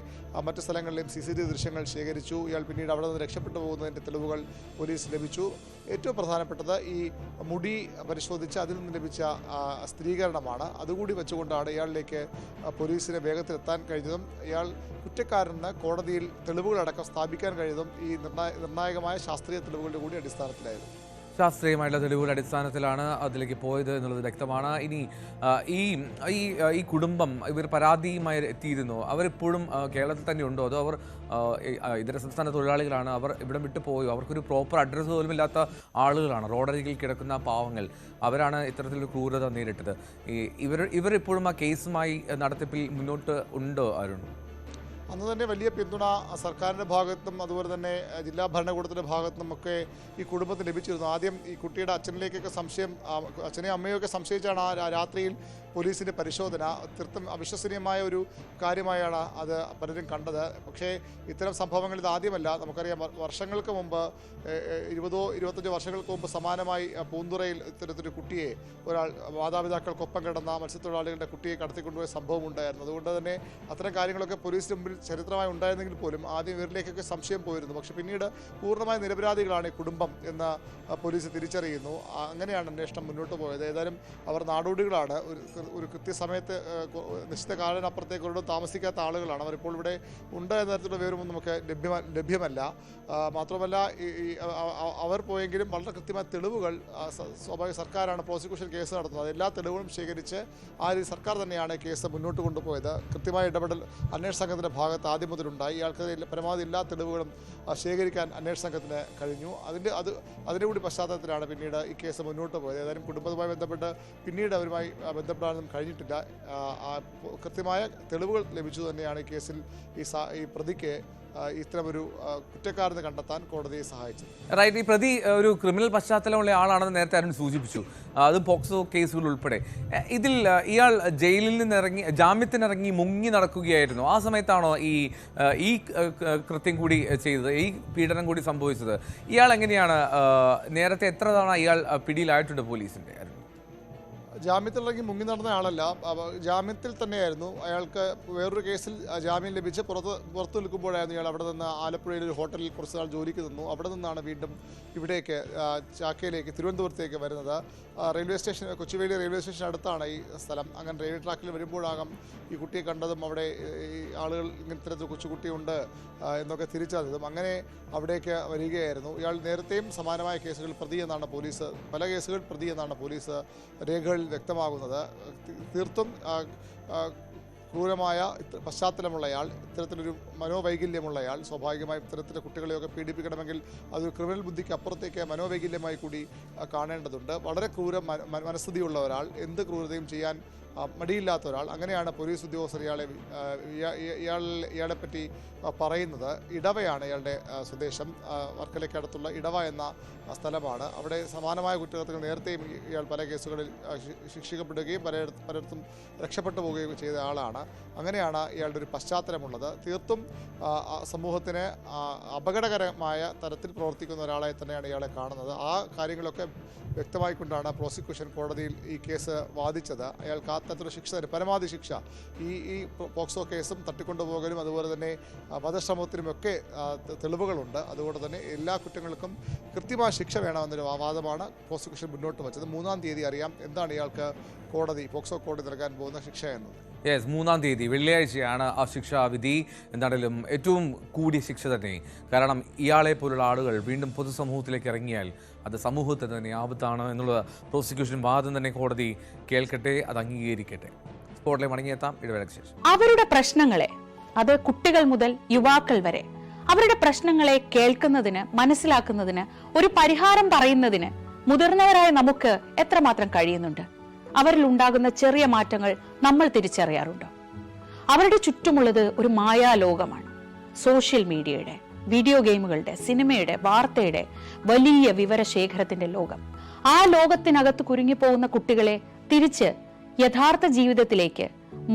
മറ്റു സ്ഥലങ്ങളിലെയും CCTV ദൃശ്യങ്ങൾ ശേഖരിച്ചു. ഇയാൾ പിന്നീട് അവിടെ നിന്ന് രക്ഷപ്പെട്ടു പോകുന്നതിൻ്റെ തെളിവുകൾ പോലീസ് ലഭിച്ചു. ഏറ്റവും പ്രധാനപ്പെട്ടത് ഈ മുടി പരിശോധിച്ച് അതിൽ നിന്ന് ലഭിച്ച സ്ഥിരീകരണമാണ്. അതുകൂടി വെച്ചുകൊണ്ടാണ് ഇയാളിലേക്ക് പോലീസിനെ വേഗത്തിലെത്താൻ കഴിഞ്ഞതും ഇയാൾ കുറ്റക്കാരന് കോടതിയിൽ തെളിവുകളടക്കം സ്ഥാപിക്കാൻ കഴിഞ്ഞതും ഈ നിർണായകമായ ശാസ്ത്രീയ തെളിവുകളുടെ കൂടി അടിസ്ഥാനത്തിലായിരുന്നു. ശാസ്ത്രീയമായിട്ടുള്ള തെളിവുകളുടെ അടിസ്ഥാനത്തിലാണ് അതിലേക്ക് പോയത് എന്നുള്ളത് വ്യക്തമാണ്. ഇനി ഈ കുടുംബം ഇവർ പരാതിയുമായി എത്തിയിരുന്നു. അവരിപ്പോഴും കേരളത്തിൽ തന്നെ ഉണ്ടോ, അതോ അവർ ഇതര സംസ്ഥാന തൊഴിലാളികളാണ്, അവർ ഇവിടം വിട്ടു പോയോ? അവർക്കൊരു പ്രോപ്പർ അഡ്രസ്സ് പോലും ഇല്ലാത്ത ആളുകളാണ്, റോഡരികിൽ കിടക്കുന്ന പാവങ്ങൾ. അവരാണ് ഇത്തരത്തിലൊരു ക്രൂരത നേരിട്ടത്. ഇവരിപ്പോഴും ആ കേസുമായി നടത്തിപ്പിൽ മുന്നോട്ട് ഉണ്ടോ അരുൺ? അന്ന് തന്നെ വലിയ പിന്തുണ സർക്കാരിൻ്റെ ഭാഗത്തും അതുപോലെ തന്നെ ജില്ലാ ഭരണകൂടത്തിൻ്റെ ഭാഗത്തും ഒക്കെ ഈ കുടുംബത്തിന് ലഭിച്ചിരുന്നു. ആദ്യം ഈ കുട്ടിയുടെ അച്ഛനിലേക്കൊക്കെ അച്ഛനെയും അമ്മയൊക്കെ സംശയിച്ചാണ് ആ രാത്രിയിൽ പോലീസിൻ്റെ പരിശോധന. തീർത്തും അവിശ്വസനീയമായ ഒരു കാര്യമായാണ് അത് പലരും കണ്ടത്. പക്ഷേ ഇത്തരം സംഭവങ്ങൾ ഇതാദ്യമല്ല. നമുക്കറിയാം, വർഷങ്ങൾക്ക് മുമ്പ് 20-25 വർഷങ്ങൾക്ക് മുമ്പ് സമാനമായി പൂന്തുറയിൽ ഇത്തരത്തിലൊരു കുട്ടിയെ ഒരാൾ മാതാപിതാക്കൾക്കൊപ്പം കിടന്ന മത്സ്യത്തൊഴിലാളികളുടെ കുട്ടിയെ കടത്തിക്കൊണ്ടുപോയ സംഭവം ഉണ്ടായിരുന്നു. അതുകൊണ്ട് തന്നെ അത്തരം കാര്യങ്ങളൊക്കെ പോലീസിന് മുമ്പിൽ ചരിത്രമായി ഉണ്ടായിരുന്നെങ്കിൽ പോലും ആദ്യം ഇവരിലേക്കൊക്കെ സംശയം പോയിരുന്നു. പക്ഷേ പിന്നീട് പൂർണ്ണമായ നിരപരാധികളാണ് ഈ കുടുംബം എന്ന് പോലീസ് തിരിച്ചറിയുന്നു. അങ്ങനെയാണ് അന്വേഷണം മുന്നോട്ട് പോയത്. ഏതായാലും അവർ നാടോടികളാണ്. ഒരു കൃത്യസമയത്ത് നിശ്ചിത കാലത്തിനപ്പുറത്തേക്ക് ഒരിടത്തും താമസിക്കാത്ത ആളുകളാണ്. അവരിപ്പോൾ ഇവിടെ ഉണ്ട് എന്ന തരത്തിലുള്ള വിവരമൊന്നും നമുക്ക് ലഭ്യമല്ല. മാത്രമല്ല, അവർ പോയെങ്കിലും വളരെ കൃത്യമായ തെളിവുകൾ സ്വാഭാവിക സർക്കാരാണ് പ്രോസിക്യൂഷൻ കേസ് നടത്തുന്നത്. എല്ലാ തെളിവുകളും ശേഖരിച്ച് ആ രീതി സർക്കാർ തന്നെയാണ് കേസ് മുന്നോട്ട് കൊണ്ടുപോയത്. കൃത്യമായ ഇടപെടൽ അന്വേഷണ സംഘത്തിൻ്റെ ഭാഗത്ത് ആദ്യം മുതലുണ്ടായി. ഇയാൾക്ക് പരമാവധി എല്ലാ തെളിവുകളും ശേഖരിക്കാൻ അന്വേഷണ സംഘത്തിന് കഴിഞ്ഞു. അതിൻ്റെ കൂടി പശ്ചാത്തലത്തിലാണ് പിന്നീട് ഈ കേസ് മുന്നോട്ട് പോയത്. ഏതായാലും കുടുംബവുമായി ബന്ധപ്പെട്ട് പിന്നീട് അവരുമായി ബന്ധപ്പെടാനൊന്നും കഴിഞ്ഞിട്ടില്ല. കൃത്യമായ തെളിവുകൾ ലഭിച്ചു തന്നെയാണ് ഈ കേസിൽ ഈ പ്രതിക്ക് ഇത്തരമൊരു കുറ്റക്കാരനെ കണ്ടെത്താൻ കോടതിയെ സഹായിച്ചത്. റൈറ്റ്. ഈ പ്രതി ഒരു ക്രിമിനൽ പശ്ചാത്തലമുള്ള ആളാണെന്ന് നേരത്തെ അരുൺ സൂചിപ്പിച്ചു, അതും പോക്സോ കേസുകൾ ഉൾപ്പെടെ. ഇതിൽ ഇയാൾ ജയിലിൽ നിന്നിറങ്ങി ജാമ്യത്തിനിറങ്ങി മുങ്ങി നടക്കുകയായിരുന്നു. ആ സമയത്താണോ ഈ കൃത്യം കൂടി ചെയ്തത്, ഈ പീഡനം കൂടി സംഭവിച്ചത്? ഇയാൾ എങ്ങനെയാണ്, നേരത്തെ എത്ര തവണ ഇയാൾ പിടിയിലായിട്ടുണ്ട് പോലീസിൻ്റെ? ജാമ്യത്തിലിറങ്ങി മുങ്ങി നടന്ന ആളല്ല, ജാമ്യത്തിൽ തന്നെയായിരുന്നു. അയാൾക്ക് വേറൊരു കേസിൽ ജാമ്യം ലഭിച്ച് പുറത്തു നിൽക്കുമ്പോഴായിരുന്നു ഇയാൾ അവിടെ നിന്ന് ആലപ്പുഴയിൽ ഒരു ഹോട്ടലിൽ കുറച്ച് നാൾ ജോലിക്ക് നിന്നു. അവിടെ നിന്നാണ് വീണ്ടും ഇവിടേക്ക് ചാക്കയിലേക്ക് തിരുവനന്തപുരത്തേക്ക് വരുന്നത്. Railway station, Kochuveli railway station അടുത്താണ് ഈ സ്ഥലം. അങ്ങനെ റെയിൽവേ ട്രാക്കിൽ വരുമ്പോഴാകാം ഈ കുട്ടിയെ കണ്ടതും അവിടെ ഈ ആളുകൾ ഇങ്ങനത്തെ കൊച്ചുകുട്ടിയുണ്ട് എന്നൊക്കെ തിരിച്ചറിഞ്ഞതും. അങ്ങനെ അവിടേക്ക് വരികയായിരുന്നു. ഇയാൾ നേരത്തെയും സമാനമായ കേസുകൾ പ്രതി എന്നാണ് പോലീസ്, പല കേസുകൾ പ്രതി എന്നാണ് പോലീസ് രേഖകളിൽ വ്യക്തമാകുന്നത്. തീർത്തും ക്രൂരമായ പശ്ചാത്തലമുള്ളയാൾ, ഇത്തരത്തിലൊരു മനോവൈകല്യമുള്ളയാൾ. സ്വാഭാവികമായും ഇത്തരത്തിലെ കുട്ടികളെയൊക്കെ പീഡിപ്പിക്കണമെങ്കിൽ അതൊരു ക്രിമിനൽ ബുദ്ധിക്ക് അപ്പുറത്തേക്ക് മനോവൈകല്യമായി കൂടി കാണേണ്ടതുണ്ട്. വളരെ മനസ്ഥിതിയുള്ള ഒരാൾ, എന്ത് ക്രൂരതയും ചെയ്യാൻ മടിയില്ലാത്ത ഒരാൾ. അങ്ങനെയാണ് പോലീസ് ഉദ്യോഗസ്ഥർ ഇയാളെപ്പറ്റി പറയുന്നത്. ഇടവയാണ് ഇയാളുടെ സ്വദേശം. വർക്കലയ്ക്കടുത്തുള്ള ഇടവ എന്ന സ്ഥലമാണ്. അവിടെ സമാനമായ കുറ്റകൃത്യങ്ങൾ നേരത്തെയും ഇയാൾ പല കേസുകളിൽ ശിക്ഷിക്കപ്പെടുകയും പലയിടത്തും രക്ഷപ്പെട്ടു പോവുകയും ചെയ്ത ആളാണ്. അങ്ങനെയാണ് ഇയാളുടെ ഒരു പശ്ചാത്തലമുള്ളത്. തീർത്തും സമൂഹത്തിന് അപകടകരമായ തരത്തിൽ പ്രവർത്തിക്കുന്ന ഒരാളായി തന്നെയാണ് ഇയാളെ കാണുന്നത്. ആ കാര്യങ്ങളൊക്കെ വ്യക്തമായിക്കൊണ്ടാണ് പ്രോസിക്യൂഷൻ കോടതിയിൽ ഈ കേസ് വാദിച്ചത്. അയാൾക്ക് ആ തരത്തിലുള്ള ശിക്ഷ, പരമാവധി ശിക്ഷ, ഈ പോക്സോ കേസും തട്ടിക്കൊണ്ടുപോകലും അതുപോലെ തന്നെ വധശ്രമത്തിനുമൊക്കെ തെളിവുകളുണ്ട്. അതുകൊണ്ട് തന്നെ എല്ലാ കുറ്റങ്ങൾക്കും കൃത്യമായ ശിക്ഷ വേണമെന്നൊരു വാദമാണ് പ്രോസിക്യൂഷൻ മുന്നോട്ട് വച്ചത്. 3-ാം തീയതി അറിയാം എന്താണ് ഇയാൾക്ക് പോക്സോ കോടതി നൽകാൻ പോകുന്ന ശിക്ഷ എന്നത്. 3-ാം തീയതി വെള്ളിയാഴ്ചയാണ് ആ ശിക്ഷാവിധി. എന്താണെങ്കിലും ഏറ്റവും കൂടിയ ശിക്ഷ തന്നെ. കാരണം ഇയാളെ പോലുള്ള ആളുകൾ വീണ്ടും പൊതുസമൂഹത്തിലേക്ക് ഇറങ്ങിയാൽ അത് സമൂഹത്തിന് തന്നെ ആപത്താണ് എന്നുള്ള പ്രോസിക്യൂഷൻ വാദം തന്നെ കോടതി കേൾക്കട്ടെ, അത് അംഗീകരിക്കട്ടെ. സ്പോട്ടിലെ മടങ്ങിയെത്താം ഇടവേളയ്ക്ക് ശേഷം. അവരുടെ പ്രശ്നങ്ങളെ, അത് കുട്ടികൾ മുതൽ യുവാക്കൾ വരെ, അവരുടെ പ്രശ്നങ്ങളെ കേൾക്കുന്നതിന്, മനസ്സിലാക്കുന്നതിന്, ഒരു പരിഹാരം പറയുന്നതിന് മുതിർന്നവരായ നമുക്ക് എത്രമാത്രം കഴിയുന്നുണ്ട്? അവരിൽ ഉണ്ടാകുന്ന ചെറിയ മാറ്റങ്ങൾ നമ്മൾ തിരിച്ചറിയാറുണ്ടോ? അവരുടെ ചുറ്റുമുള്ളത് ഒരു മായാലോകമാണ്. സോഷ്യൽ മീഡിയയുടെ, വീഡിയോ ഗെയിമുകളുടെ, സിനിമയുടെ, വാർത്തയുടെ വലിയ വിവരശേഖരത്തിന്റെ ലോകം. ആ ലോകത്തിനകത്ത് കുരുങ്ങിപ്പോകുന്ന കുട്ടികളെ തിരിച്ച് യഥാർത്ഥ ജീവിതത്തിലേക്ക്,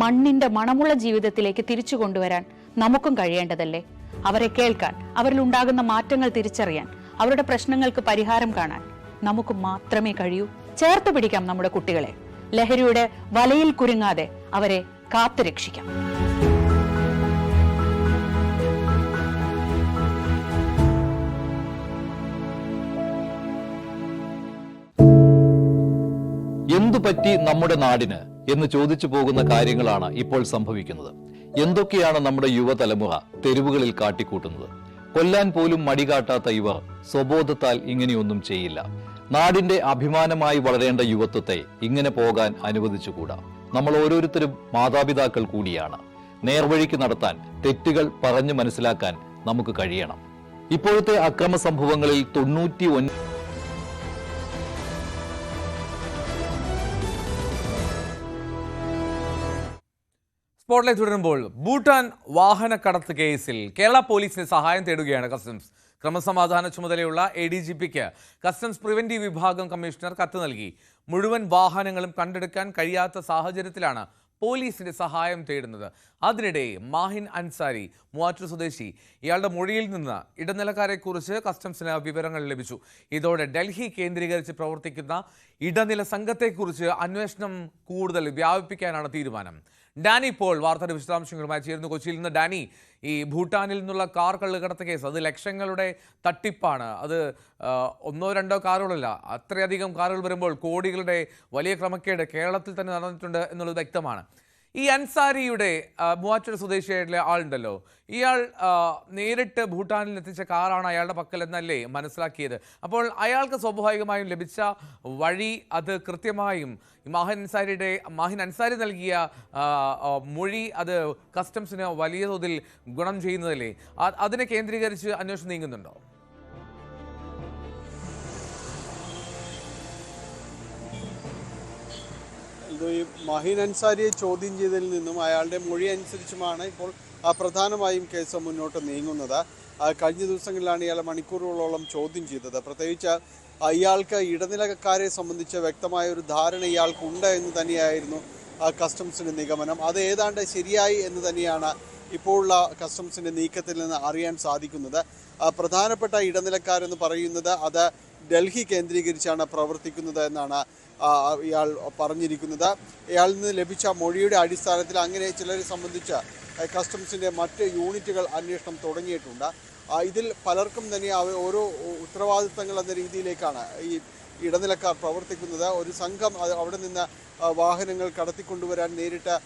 മണ്ണിന്റെ മണമുള്ള ജീവിതത്തിലേക്ക് തിരിച്ചു കൊണ്ടുവരാൻ നമുക്കും കഴിയേണ്ടതല്ലേ? അവരെ കേൾക്കാൻ, അവരിൽ ഉണ്ടാകുന്ന മാറ്റങ്ങൾ തിരിച്ചറിയാൻ, അവരുടെ പ്രശ്നങ്ങൾക്ക് പരിഹാരം കാണാൻ നമുക്ക് മാത്രമേ കഴിയൂ. ചേർത്ത് പിടിക്കാം നമ്മുടെ കുട്ടികളെ. ലഹരിയുടെ വലയിൽ കുരുങ്ങാതെ അവരെ കാത്തുരക്ഷിക്കാം. എന്തുപറ്റി നമ്മുടെ നാടിന് എന്ന് ചോദിച്ചു പോകുന്ന കാര്യങ്ങളാണ് ഇപ്പോൾ സംഭവിക്കുന്നത്. എന്തൊക്കെയാണ് നമ്മുടെ യുവതലമുറ തെരുവുകളിൽ കാട്ടിക്കൂട്ടുന്നത്? കൊല്ലാൻ പോലും മടികാട്ടാത്ത ഇവർ സ്വബോധത്താൽ ഇങ്ങനെയൊന്നും ചെയ്യില്ല. നാടിന്റെ അഭിമാനമായി വളരേണ്ട യുവത്വത്തെ ഇങ്ങനെ പോകാൻ അനുവദിച്ചുകൂടാ. നമ്മൾ ഓരോരുത്തരും മാതാപിതാക്കൾ കൂടിയാണ്. നേർവഴിക്ക് നടത്താൻ, തെറ്റുകൾ പറഞ്ഞു മനസ്സിലാക്കാൻ നമുക്ക് കഴിയണം. ഇപ്പോഴത്തെ അക്രമ സംഭവങ്ങളിൽ 99 സ്പോട്ട്ലൈറ്റ് തുടരുമ്പോൾ ഭൂട്ടാൻ വാഹനക്കടത്ത് കേസിൽ കേരള പോലീസിന് സഹായം തേടുകയാണ് കസ്റ്റംസ്. ക്രമസമാധാന ചുമതലയുള്ള ADGPക്ക് കസ്റ്റംസ് പ്രിവന്റീവ് വിഭാഗം കമ്മീഷണർ കത്ത് നൽകി. മുഴുവൻ വാഹനങ്ങളും കണ്ടെടുക്കാൻ കഴിയാത്ത സാഹചര്യത്തിലാണ് പോലീസിന്റെ സഹായം തേടുന്നത്. അതിനിടെ മാഹിൻ അൻസാരി, മൂവാറ്റൂർ സ്വദേശി, ഇയാളുടെ മൊഴിയിൽ നിന്ന് ഇടനിലക്കാരെക്കുറിച്ച് കസ്റ്റംസിന് വിവരങ്ങൾ ലഭിച്ചു. ഇതോടെ ഡൽഹി കേന്ദ്രീകരിച്ച് പ്രവർത്തിക്കുന്ന ഇടനില സംഘത്തെക്കുറിച്ച് അന്വേഷണം കൂടുതൽ വ്യാപിപ്പിക്കാനാണ് തീരുമാനം. ഡാനി പോൾ വാർത്തയുടെ വിശദാംശങ്ങളുമായി ചേരുന്നു കൊച്ചിയിൽ നിന്ന്. ഡാനി, ഈ ഭൂട്ടാനിൽ നിന്നുള്ള കാർ കള്ളുകടത്ത് കേസ്, അത് ലക്ഷങ്ങളുടെ തട്ടിപ്പാണ്. അത് 1-2 കാറുകളല്ല, അത്രയധികം കാറുകൾ വരുമ്പോൾ കോടികളുടെ വലിയ ക്രമക്കേട് കേരളത്തിൽ തന്നെ നടന്നിട്ടുണ്ട് എന്നുള്ളത് വ്യക്തമാണ്. ഈ അൻസാരിയുടെ മൂവാറ്റൂർ സ്വദേശിയായിട്ടുള്ള ആളുണ്ടല്ലോ, ഇയാൾ നേരിട്ട് ഭൂട്ടാനിൽ എത്തിച്ച കാറാണ് അയാളുടെ പക്കൽ എന്നല്ലേ മനസ്സിലാക്കിയത്. അപ്പോൾ അയാൾക്ക് സ്വാഭാവികമായും ലഭിച്ച വഴി അത് കൃത്യമായും മാഹിൻ അൻസാരി നൽകിയ മൊഴി അത് കസ്റ്റംസിന് വലിയ തോതിൽ ഗുണം ചെയ്യുന്നതല്ലേ? അതിനെ കേന്ദ്രീകരിച്ച് അന്വേഷണം നീങ്ങുന്നുണ്ടോ? ഈ മാഹിൻ അൻസാരിയെ ചോദ്യം ചെയ്തതിൽ നിന്നും അയാളുടെ മൊഴി അനുസരിച്ചുമാണ് ഇപ്പോൾ പ്രധാനമായും കേസ് മുന്നോട്ട് നീങ്ങുന്നത്. കഴിഞ്ഞ ദിവസങ്ങളിലാണ് ഇയാളെ മണിക്കൂറുകളോളം ചോദ്യം ചെയ്തത്. പ്രത്യേകിച്ച് ഇയാൾക്ക് ഇടനിലക്കാരെ സംബന്ധിച്ച് വ്യക്തമായ ഒരു ധാരണ ഇയാൾക്കുണ്ട് എന്ന് തന്നെയായിരുന്നു കസ്റ്റംസിൻ്റെ നിഗമനം. അത് ഏതാണ്ട് ശരിയായി എന്ന് തന്നെയാണ് ഇപ്പോഴുള്ള കസ്റ്റംസിൻ്റെ നീക്കത്തിൽ നിന്ന് അറിയാൻ സാധിക്കുന്നത്. പ്രധാനപ്പെട്ട ഇടനിലക്കാരെന്ന് പറയുന്നത് അത് ഡൽഹി കേന്ദ്രീകരിച്ചാണ് പ്രവർത്തിക്കുന്നത് എന്നാണ് ഇയാൾ പറഞ്ഞിരിക്കുന്നത്. ഇയാളിൽ നിന്ന് ലഭിച്ച മൊഴിയുടെ അടിസ്ഥാനത്തിൽ അങ്ങനെ ചിലരെ സംബന്ധിച്ച് കസ്റ്റംസിൻ്റെ മറ്റ് യൂണിറ്റുകൾ അന്വേഷണം തുടങ്ങിയിട്ടുണ്ട്. ഇതിൽ പലർക്കും തന്നെ ഓരോ ഉത്തരവാദിത്തങ്ങൾ എന്ന രീതിയിലേക്കാണ് ഈ ഇടനിലക്കാർ പ്രവർത്തിക്കുന്നത്. ഒരു സംഘം അവിടെ നിന്ന് വാഹനങ്ങൾ കടത്തിക്കൊണ്ടുവരാൻ നേരിട്ട്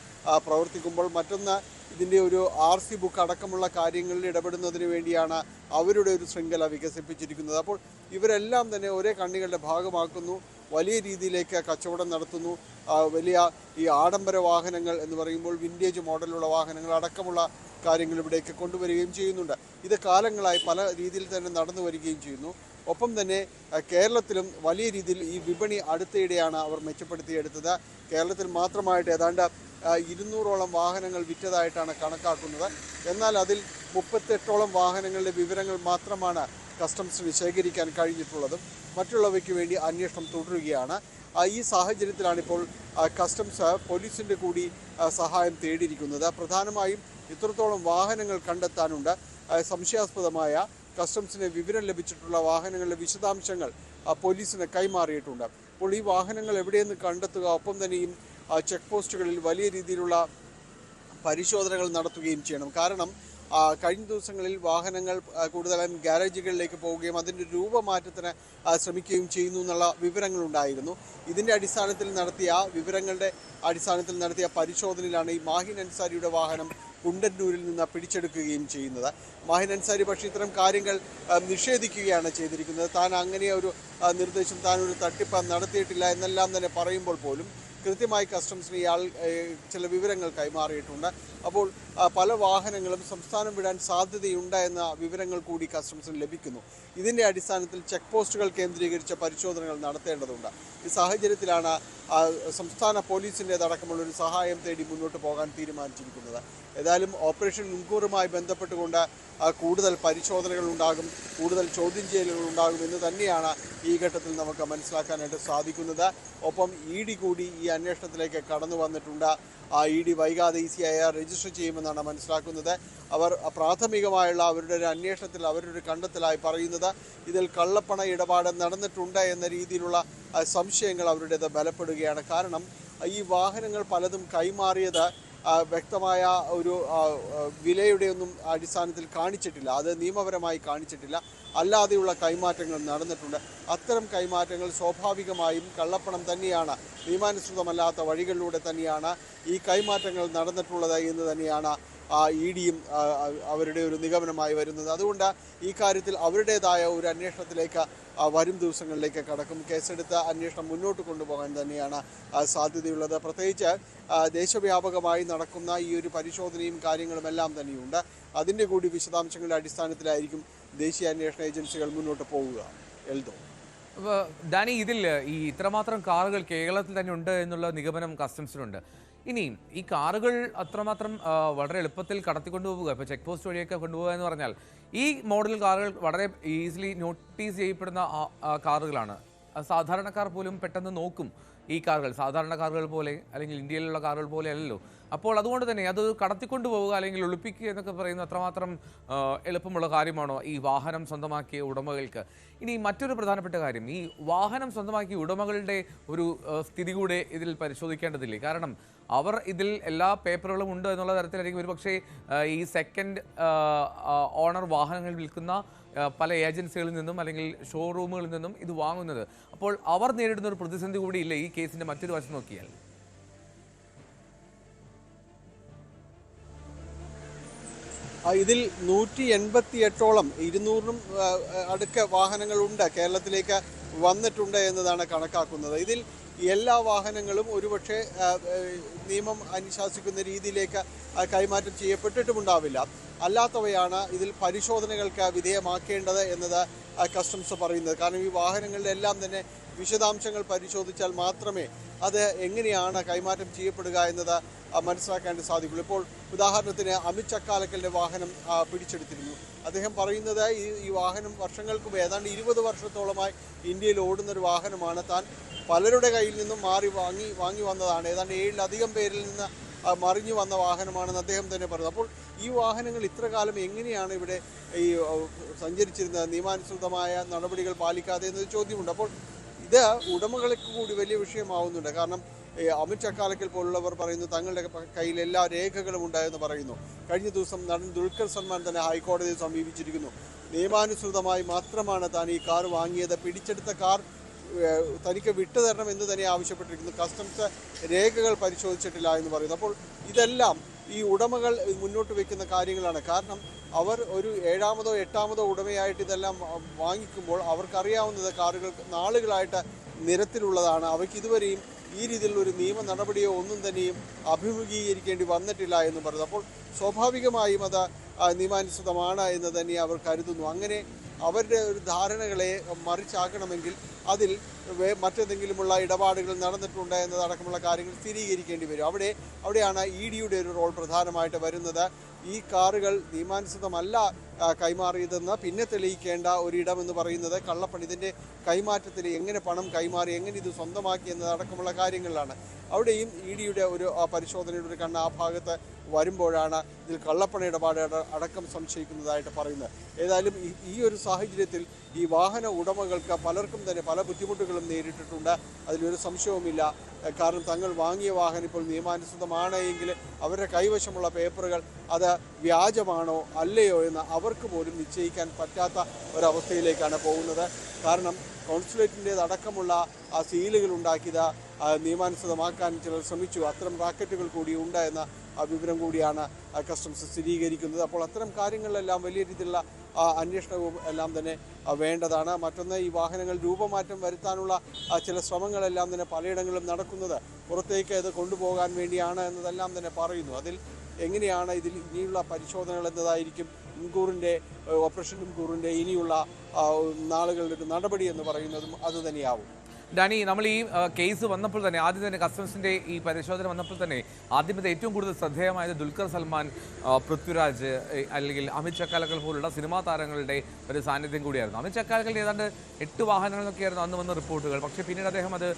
പ്രവർത്തിക്കുമ്പോൾ മറ്റൊന്ന് ഇതിൻ്റെ ഒരു RC ബുക്ക് അടക്കമുള്ള കാര്യങ്ങളിൽ ഇടപെടുന്നതിന് വേണ്ടിയാണ് അവരുടെ ഒരു ശൃംഖല വികസിപ്പിച്ചിരിക്കുന്നത്. അപ്പോൾ ഇവരെല്ലാം തന്നെ ഒരേ കണ്ണികളുടെ ഭാഗമാക്കുന്നു, വലിയ രീതിയിലേക്ക് കച്ചവടം നടത്തുന്നു. വലിയ ഈ ആഡംബര വാഹനങ്ങൾ എന്ന് പറയുമ്പോൾ വിൻറ്റേജ് മോഡലുള്ള വാഹനങ്ങൾ അടക്കമുള്ള കാര്യങ്ങൾ ഇവിടേക്ക് കൊണ്ടുവരികയും ചെയ്യുന്നുണ്ട്. ഇത് കാലങ്ങളായി പല രീതിയിൽ തന്നെ നടന്നു വരികയും ചെയ്യുന്നു. ഒപ്പം തന്നെ കേരളത്തിലും വലിയ രീതിയിൽ ഈ വിപണി അടുത്തിടെയാണ് അവർ മെച്ചപ്പെടുത്തിയെടുത്തത്. കേരളത്തിൽ മാത്രമായിട്ട് ഏതാണ്ട് 200ഓളം വാഹനങ്ങൾ വിറ്റതായിട്ടാണ് കണക്കാക്കുന്നത്. എന്നാൽ അതിൽ 38ഓളം വാഹനങ്ങളുടെ വിവരങ്ങൾ മാത്രമാണ് കസ്റ്റംസിന് ശേഖരിക്കാൻ കഴിഞ്ഞിട്ടുള്ളതും. മറ്റുള്ളവയ്ക്ക് വേണ്ടി അന്വേഷണം തുടരുകയാണ്. ഈ സാഹചര്യത്തിലാണിപ്പോൾ കസ്റ്റംസ് പോലീസിൻ്റെ കൂടി സഹായം തേടിയിരിക്കുന്നത്. പ്രധാനമായും ഇത്രത്തോളം വാഹനങ്ങൾ കണ്ടെത്താനുണ്ട്. സംശയാസ്പദമായ കസ്റ്റംസിന് വിവരം ലഭിച്ചിട്ടുള്ള വാഹനങ്ങളുടെ വിശദാംശങ്ങൾ പോലീസിന് കൈമാറിയിട്ടുണ്ട്. അപ്പോൾ ഈ വാഹനങ്ങൾ എവിടെയെന്ന് കണ്ടെത്തുക, ഒപ്പം തന്നെയും ചെക്ക് പോസ്റ്റുകളിൽ വലിയ രീതിയിലുള്ള പരിശോധനകൾ നടത്തുകയും ചെയ്യണം. കാരണം കഴിഞ്ഞ ദിവസങ്ങളിൽ വാഹനങ്ങൾ കൂടുതലായും ഗ്യാരേജുകളിലേക്ക് പോവുകയും അതിൻ്റെ രൂപമാറ്റത്തിന് ശ്രമിക്കുകയും ചെയ്യുന്നു എന്നുള്ള വിവരങ്ങളുണ്ടായിരുന്നു. ഇതിൻ്റെ അടിസ്ഥാനത്തിൽ വിവരങ്ങളുടെ അടിസ്ഥാനത്തിൽ നടത്തിയ പരിശോധനയിലാണ് ഈ മാഹിൻ അൻസാരിയുടെ വാഹനം കുണ്ടന്നൂരിൽ നിന്ന് പിടിച്ചെടുക്കുകയും ചെയ്യുന്നത്. മാഹിൻ അൻസാരി പക്ഷേ ഇത്തരം കാര്യങ്ങൾ നിഷേധിക്കുകയാണ് ചെയ്തിരിക്കുന്നത്. താൻ അങ്ങനെ ഒരു നിർദ്ദേശം, താൻ ഒരു തട്ടിപ്പ് നടത്തിയിട്ടില്ല എന്നെല്ലാം തന്നെ പറയുമ്പോൾ പോലും കൃത്യമായി കസ്റ്റംസിന് ഇയാൾ ചില വിവരങ്ങൾ കൈമാറിയിട്ടുണ്ട്. അപ്പോൾ പല വാഹനങ്ങളും സംസ്ഥാനം വിടാൻ സാധ്യതയുണ്ട് എന്ന വിവരങ്ങൾ കൂടി കസ്റ്റംസിന് ലഭിക്കുന്നു. ഇതിൻ്റെ അടിസ്ഥാനത്തിൽ ചെക്ക് പോസ്റ്റുകൾ കേന്ദ്രീകരിച്ച പരിശോധനകൾ നടത്തേണ്ടതുണ്ട്. ഈ സാഹചര്യത്തിലാണ് സംസ്ഥാന പോലീസിൻ്റേതടക്കമുള്ളൊരു സഹായം തേടി മുന്നോട്ട് പോകാൻ തീരുമാനിച്ചിരിക്കുന്നത്. ഏതായാലും ഓപ്പറേഷൻ മുൻകൂറുമായി ബന്ധപ്പെട്ടുകൊണ്ട് കൂടുതൽ പരിശോധനകൾ ഉണ്ടാകും, കൂടുതൽ ചോദ്യം ചെയ്യലുകൾ ഉണ്ടാകും എന്ന് തന്നെയാണ് ഈ ഘട്ടത്തിൽ നമുക്ക് മനസ്സിലാക്കാനായിട്ട് സാധിക്കുന്നത്. ഒപ്പം ED കൂടി ഈ അന്വേഷണത്തിലേക്ക് കടന്നു വന്നിട്ടുണ്ട്. ED വൈകാതെ ECIR രജിസ്റ്റർ ചെയ്യുമെന്നാണ് മനസ്സിലാക്കുന്നത്. അവർ പ്രാഥമികമായുള്ള അവരുടെ ഒരു അന്വേഷണത്തിൽ അവരുടെ ഒരു കണ്ടെത്തലായി പറയുന്നത് ഇതിൽ കള്ളപ്പണ ഇടപാട് നടന്നിട്ടുണ്ട് എന്ന രീതിയിലുള്ള സംശയങ്ങൾ അവരുടേത് ബലപ്പെടുകയാണ്. കാരണം ഈ വാഹനങ്ങൾ പലതും കൈമാറിയത് വ്യക്തമായ ഒരു വിലയുടെ ഒന്നും അടിസ്ഥാനത്തിൽ കാണിച്ചിട്ടില്ല, അത് നിയമപരമായി കാണിച്ചിട്ടില്ല. അല്ലാതെയുള്ള കൈമാറ്റങ്ങൾ നടന്നിട്ടുണ്ട്. അത്തരം കൈമാറ്റങ്ങൾ സ്വാഭാവികമായും കള്ളപ്പണം തന്നെയാണ്, നിയമാനുസൃതമല്ലാത്ത വഴികളിലൂടെ തന്നെയാണ് ഈ കൈമാറ്റങ്ങൾ നടന്നിട്ടുള്ളത് എന്ന് തന്നെയാണ് EDയും അവരുടെ ഒരു നിഗമനമായി വരുന്നത്. അതുകൊണ്ട് ഈ കാര്യത്തിൽ അവരുടേതായ ഒരു അന്വേഷണത്തിലേക്ക് വരും ദിവസങ്ങളിലേക്ക് കടക്കും. കേസെടുത്ത അന്വേഷണം മുന്നോട്ട് കൊണ്ടുപോകാൻ തന്നെയാണ് സാധ്യതയുള്ളത്. പ്രത്യേകിച്ച് ദേശവ്യാപകമായി നടക്കുന്ന ഈ ഒരു പരിശോധനയും കാര്യങ്ങളുമെല്ലാം തന്നെയുണ്ട്. അതിൻ്റെ കൂടി വിശദാംശങ്ങളുടെ അടിസ്ഥാനത്തിലായിരിക്കും ദേശീയ അന്വേഷണ ഏജൻസികൾ മുന്നോട്ട് പോവുക. എൽദോ, ഡാനി, ഇതിൽ ഈ ഇത്രമാത്രം കാറുകൾ കേരളത്തിൽ തന്നെ ഉണ്ട് എന്നുള്ള നിഗമനം കസ്റ്റംസിനുണ്ട്. ഇനി ഈ കാറുകൾ അത്രമാത്രം വളരെ എളുപ്പത്തിൽ കടത്തിക്കൊണ്ടുപോവുക, ഇപ്പോൾ ചെക്ക് പോസ്റ്റ് വഴിയൊക്കെ കൊണ്ടുപോകുക എന്ന് പറഞ്ഞാൽ ഈ മോഡൽ കാറുകൾ വളരെ ഈസിലി നോട്ടീസ് ചെയ്യപ്പെടുന്ന കാറുകളാണ്. സാധാരണക്കാർ പോലും പെട്ടെന്ന് നോക്കും ഈ കാറുകൾ. സാധാരണ കാറുകൾ പോലെ അല്ലെങ്കിൽ ഇന്ത്യയിലുള്ള കാറുകൾ പോലെ അല്ലല്ലോ. അപ്പോൾ അതുകൊണ്ട് തന്നെ അത് കടത്തിക്കൊണ്ടു പോവുക അല്ലെങ്കിൽ ഒളിപ്പിക്കുക എന്നൊക്കെ പറയുന്നത് അത്രമാത്രം എളുപ്പമുള്ള കാര്യമാണോ ഈ വാഹനം സ്വന്തമാക്കിയ ഉടമകൾക്ക്? ഇനി മറ്റൊരു പ്രധാനപ്പെട്ട കാര്യം, ഈ വാഹനം സ്വന്തമാക്കിയ ഉടമകളുടെ ഒരു സ്ഥിതി കൂടെ ഇതിൽ പരിശോധിക്കേണ്ടതില്ലേ? കാരണം അവർ ഇതിൽ എല്ലാ പേപ്പറുകളും ഉണ്ട് എന്നുള്ള തരത്തിലായിരിക്കും ഒരു പക്ഷേ ഈ സെക്കൻഡ് ഓണർ വാഹനങ്ങൾ വിൽക്കുന്ന പല ഏജൻസികളിൽ നിന്നും അല്ലെങ്കിൽ ഷോറൂമുകളിൽ നിന്നും ഇത് വാങ്ങുന്നത്. അപ്പോൾ അവർ നേരിടുന്ന ഒരു പ്രതിസന്ധി കൂടിയില്ലേ ഈ കേസിൻ്റെ മറ്റൊരു വശം നോക്കിയാൽ? ഇതിൽ 188ഓളം 200നും അടുക്ക വാഹനങ്ങളുണ്ട് കേരളത്തിലേക്ക് വന്നിട്ടുണ്ട് എന്നതാണ് കണക്കാക്കുന്നത്. ഇതിൽ എല്ലാ വാഹനങ്ങളും ഒരുപക്ഷെ നിയമം അനുശാസിക്കുന്ന രീതിയിലേക്ക് കൈമാറ്റം ചെയ്യപ്പെട്ടിട്ടുമുണ്ടാവില്ല. അല്ലാത്തവയാണ് ഇതിൽ പരിശോധനകൾക്ക് വിധേയമാക്കേണ്ടത് എന്നത് കസ്റ്റംസ് പറയുന്നത്. കാരണം ഈ വാഹനങ്ങളുടെ എല്ലാം തന്നെ വിശദാംശങ്ങൾ പരിശോധിച്ചാൽ മാത്രമേ അത് എങ്ങനെയാണ് കൈമാറ്റം ചെയ്യപ്പെടുക എന്നത് മനസ്സിലാക്കാൻ സാധിക്കുള്ളൂ. ഇപ്പോൾ ഉദാഹരണത്തിന് അമിത് ചക്കാലക്കലിൻ്റെ വാഹനം പിടിച്ചെടുത്തിരുന്നു. അദ്ദേഹം പറയുന്നത് ഈ വാഹനം വർഷങ്ങൾക്ക് മുമ്പ് ഏതാണ്ട് 20 വർഷത്തോളമായി ഇന്ത്യയിൽ ഓടുന്നൊരു വാഹനമാണ്. താൻ പലരുടെ കയ്യിൽ നിന്നും വാങ്ങി വന്നതാണ്. ഏതാണ്ട് 7ലധികം പേരിൽ നിന്ന് മറിഞ്ഞു വന്ന വാഹനമാണെന്ന് അദ്ദേഹം തന്നെ പറയുന്നത്. അപ്പോൾ ഈ വാഹനങ്ങൾ ഇത്ര കാലം എങ്ങനെയാണ് ഇവിടെ ഈ സഞ്ചരിച്ചിരുന്നത്, നിയമാനുസൃതമായ നടപടികൾ പാലിക്കാതെ എന്നൊരു ചോദ്യമുണ്ട്. അപ്പോൾ ഇത് ഉടമകൾക്ക് കൂടി വലിയ വിഷയമാവുന്നുണ്ട്. കാരണം അമിത് ചക്കാലക്കൽ പോലുള്ളവർ പറയുന്നു തങ്ങളുടെ കയ്യിൽ എല്ലാ രേഖകളും ഉണ്ടായെന്ന് പറയുന്നു. കഴിഞ്ഞ ദിവസം നടൻ ദുൽഖർ സൽമാൻ തന്നെ ഹൈക്കോടതിയെ സമീപിച്ചിരിക്കുന്നു. നിയമാനുസൃതമായി മാത്രമാണ് താൻ ഈ കാർ വാങ്ങിയത്, പിടിച്ചെടുത്ത കാർ തനിക്ക് വിട്ടുതരണം എന്ന് തന്നെ ആവശ്യപ്പെട്ടിരിക്കുന്നു. കസ്റ്റംസ് രേഖകൾ പരിശോധിച്ചിട്ടില്ല എന്ന് പറയുന്നു. അപ്പോൾ ഇതെല്ലാം ഈ ഉടമകൾ മുന്നോട്ട് വയ്ക്കുന്ന കാര്യങ്ങളാണ്. കാരണം അവർ ഒരു 7-മോ 8-മോ ഉടമയായിട്ട് ഇതെല്ലാം വാങ്ങിക്കുമ്പോൾ അവർക്കറിയാവുന്നത് കാറുകൾ നാളുകളായിട്ട് നിരത്തിലുള്ളതാണ്. അവയ്ക്ക് ഇതുവരെയും ഈ രീതിയിലുള്ള ഒരു നിയമ നടപടിയോ ഒന്നും തന്നെയും അഭിമുഖീകരിക്കേണ്ടി വന്നിട്ടില്ല എന്ന് പറയുന്നു. അപ്പോൾ സ്വാഭാവികമായും അത് നിയമാനുസൃതമാണ് എന്ന് തന്നെ അവർ കരുതുന്നു. അങ്ങനെ അവരുടെ ഒരു ധാരണകളെ മറിച്ചാക്കണമെങ്കിൽ അതിൽ മറ്റെന്തെങ്കിലുമുള്ള ഇടപാടുകൾ നടന്നിട്ടുണ്ട് എന്നതടക്കമുള്ള കാര്യങ്ങൾ സ്ഥിരീകരിക്കേണ്ടി വരും. അവിടെയാണ് EDയുടെ ഒരു റോൾ പ്രധാനമായിട്ട് വരുന്നത്. ഈ കാറുകൾ നിയമാനുസൃതമല്ല കൈമാറിയതെന്ന് പിന്നെ തെളിയിക്കേണ്ട ഒരിടമെന്ന് പറയുന്നത് കള്ളപ്പണം, ഇതിൻ്റെ കൈമാറ്റത്തിൽ എങ്ങനെ പണം കൈമാറി, എങ്ങനെ ഇത് സ്വന്തമാക്കി എന്നതടക്കമുള്ള കാര്യങ്ങളിലാണ്. അവിടെയും EDയുടെ ഒരു പരിശോധനയുടെ ഒരു കണ്ണ് ആ ഭാഗത്ത് വരുമ്പോഴാണ് ഇതിൽ കള്ളപ്പണ ഇടപാട് അടക്കം സംശയിക്കുന്നതായിട്ട് പറയുന്നത്. ഏതായാലും ഈ ഒരു സാഹചര്യത്തിൽ ഈ വാഹന ഉടമകൾക്ക് പലർക്കും തന്നെ പല ബുദ്ധിമുട്ടുകളും നേരിട്ടിട്ടുണ്ട്, അതിലൊരു സംശയവുമില്ല. കാരണം തങ്ങൾ വാങ്ങിയ വാഹനം ഇപ്പോൾ നിയമാനുസൃതമാണ് എങ്കിൽ അവരുടെ കൈവശമുള്ള പേപ്പറുകൾ അത് വ്യാജമാണോ അല്ലയോ എന്ന് അവർക്ക് പോലും നിശ്ചയിക്കാൻ പറ്റാത്ത ഒരവസ്ഥയിലേക്കാണ് പോകുന്നത്. കാരണം കോൺസുലേറ്റിൻ്റേതടക്കമുള്ള ആ സീലുകൾ ഉണ്ടാക്കിയത് നിയമാനുസൃതമാക്കാൻ ചിലർ ശ്രമിച്ചു. അത്തരം റാക്കറ്റുകൾ കൂടി ഉണ്ട് എന്ന വിവരം കൂടിയാണ് കസ്റ്റംസ് സ്ഥിരീകരിക്കുന്നത്. അപ്പോൾ അത്തരം കാര്യങ്ങളിലെല്ലാം വലിയ രീതിയിലുള്ള അന്വേഷണവും എല്ലാം തന്നെ വേണ്ടതാണ്. മറ്റൊന്ന്, ഈ വാഹനങ്ങൾ രൂപമാറ്റം വരുത്താനുള്ള ചില ശ്രമങ്ങളെല്ലാം തന്നെ പലയിടങ്ങളിലും നടക്കുന്നത് പുറത്തേക്ക് ഇത് കൊണ്ടുപോകാൻ വേണ്ടിയാണ് എന്നതെല്ലാം തന്നെ പറയുന്നു. അതിൽ എങ്ങനെയാണ് ഇതിൽ ഇനിയുള്ള പരിശോധനകൾ എന്നതായിരിക്കും ഓപ്പറേഷൻ ഇൻകൂറിൻ്റെ ഇനിയുള്ള നാളുകളുടെ ഒരു നടപടി എന്ന് പറയുന്നതും അതുതന്നെയാവും. ഡാനി, നമ്മൾ ഈ കേസ് വന്നപ്പോൾ തന്നെ ആദ്യം തന്നെ കസ്റ്റംസിന്റെ ഈ പരിശോധന വന്നപ്പോൾ തന്നെ ആദ്യം ഇത് ഏറ്റവും കൂടുതൽ ശ്രദ്ധേയമായത് ദുൽഖർ സൽമാൻ, പൃഥ്വിരാജ് അല്ലെങ്കിൽ അമിത് ചക്കാലക്കൽ പോലുള്ള സിനിമാ താരങ്ങളുടെ ഒരു സാന്നിധ്യം കൂടിയായിരുന്നു. അമിത് ചക്കാലക്കൽ ഏതാണ്ട് 8 വാഹനങ്ങളൊക്കെയായിരുന്നു അന്ന് വന്ന റിപ്പോർട്ടുകൾ. പക്ഷേ പിന്നീട് അദ്ദേഹം അത്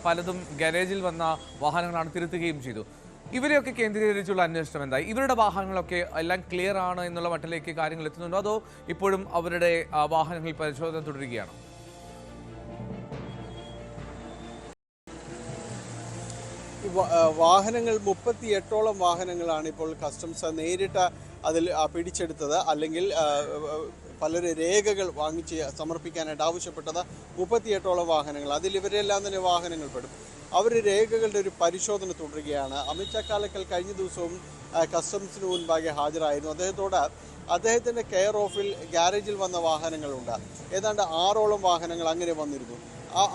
പലതും ഗാരേജിൽ വന്ന വാഹനങ്ങളാണ് തിരുത്തുകയും ചെയ്തു. ഇവരെയൊക്കെ കേന്ദ്രീകരിച്ചുള്ള അന്വേഷണം എന്തായി? ഇവരുടെ വാഹനങ്ങളൊക്കെ എല്ലാം ക്ലിയർ ആണ് എന്നുള്ള മട്ടിലേക്ക് കാര്യങ്ങൾ എത്തുന്നുണ്ടോ, അതോ ഇപ്പോഴും അവരുടെ വാഹനങ്ങളിൽ പരിശോധന തുടരുകയാണോ? വാഹനങ്ങൾ 38ഓളം വാഹനങ്ങളാണ് ഇപ്പോൾ കസ്റ്റംസ് നേരിട്ട് അതിൽ പിടിച്ചെടുത്തത്. അല്ലെങ്കിൽ പലരും രേഖകൾ വാങ്ങിച്ച് സമർപ്പിക്കാനായിട്ട് ആവശ്യപ്പെട്ടത് 38ഓളം വാഹനങ്ങൾ. അതിൽ ഇവരെല്ലാം തന്നെ വാഹനങ്ങൾ പെടും. അവർ രേഖകളുടെ ഒരു പരിശോധന തുടരുകയാണ്. അമിത് ചക്കാലക്കൽ കഴിഞ്ഞ ദിവസവും കസ്റ്റംസിന് മുൻപാകെ ഹാജരായിരുന്നു. അദ്ദേഹത്തിൻ്റെ കെയർ ഓഫിൽ ഗാരേജിൽ വന്ന വാഹനങ്ങളുണ്ട്. ഏതാണ്ട് 6ഓളം വാഹനങ്ങൾ അങ്ങനെ വന്നിരുന്നു.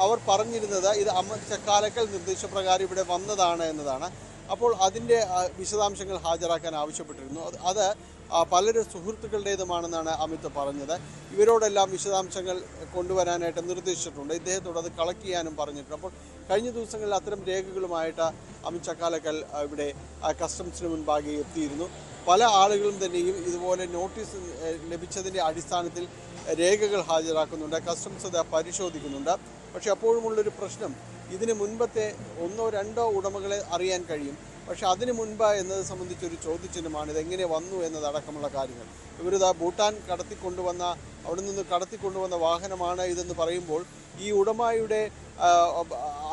അവർ പറഞ്ഞിരുന്നത് ഇത് അമിത് ചക്കാലക്കൽ നിർദ്ദേശപ്രകാരം ഇവിടെ വന്നതാണ് എന്നതാണ്. അപ്പോൾ അതിൻ്റെ വിശദാംശങ്ങൾ ഹാജരാക്കാൻ ആവശ്യപ്പെട്ടിരുന്നു. അത് പലരും സുഹൃത്തുക്കളുടേതുമാണെന്നാണ് അമിത് പറഞ്ഞത്. ഇവരോടെല്ലാം വിശദാംശങ്ങൾ കൊണ്ടുവരാനായിട്ട് നിർദ്ദേശിച്ചിട്ടുണ്ട്. ഇദ്ദേഹത്തോട് അത് കളക്ട് ചെയ്യാനും പറഞ്ഞിട്ടുണ്ട്. അപ്പോൾ കഴിഞ്ഞ ദിവസങ്ങളിൽ അത്തരം രേഖകളുമായിട്ട് അമിത് ചക്കാലക്കൽ ഇവിടെ കസ്റ്റംസിന് മുൻപാകെ എത്തിയിരുന്നു. പല ആളുകളും തന്നെയും ഇതുപോലെ നോട്ടീസ് ലഭിച്ചതിൻ്റെ അടിസ്ഥാനത്തിൽ രേഖകൾ ഹാജരാക്കുന്നുണ്ട്. കസ്റ്റംസ് അത് പരിശോധിക്കുന്നുണ്ട്. പക്ഷേ അപ്പോഴുമുള്ളൊരു പ്രശ്നം, ഇതിന് മുൻപത്തെ 1-2 ഉടമകളെ അറിയാൻ കഴിയും. പക്ഷേ അതിന് മുൻപ് എന്നത് സംബന്ധിച്ചൊരു ചോദ്യചിഹ്നമാണ്. ഇതെങ്ങനെ വന്നു എന്നതടക്കമുള്ള കാര്യങ്ങൾ. ഇവരിത് ഭൂട്ടാൻ അവിടെ നിന്ന് കടത്തിക്കൊണ്ടുവന്ന വാഹനമാണ് ഇതെന്ന് പറയുമ്പോൾ ഈ ഉടമയുടെ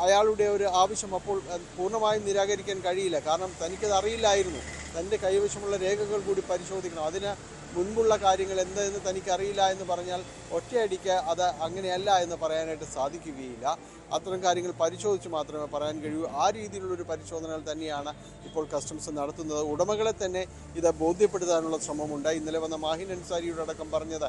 അയാളുടെ ഒരു ആവശ്യം അപ്പോൾ പൂർണ്ണമായും നിരാകരിക്കാൻ കഴിയില്ല. കാരണം തനിക്കത് അറിയില്ലായിരുന്നു. തൻ്റെ കൈവശമുള്ള രേഖകൾ കൂടി പരിശോധിക്കണം. അതിന് മുൻപുള്ള കാര്യങ്ങൾ എന്തെന്ന് തനിക്കറിയില്ല എന്ന് പറഞ്ഞാൽ ഒറ്റയടിക്ക് അത് അങ്ങനെയല്ല എന്ന് പറയാനായിട്ട് സാധിക്കുകയില്ല. അത്തരം കാര്യങ്ങൾ പരിശോധിച്ച് മാത്രമേ പറയാൻ കഴിയൂ. ആ രീതിയിലുള്ളൊരു പരിശോധനകൾ തന്നെയാണ് ഇപ്പോൾ കസ്റ്റംസ് നടത്തുന്നത്. ഉടമകളെ തന്നെ ഇത് ബോധ്യപ്പെടുത്താനുള്ള ശ്രമമുണ്ട്. ഇന്നലെ വന്ന മാഹിൻ അൻസാരിയുടെ അടക്കം പറഞ്ഞത്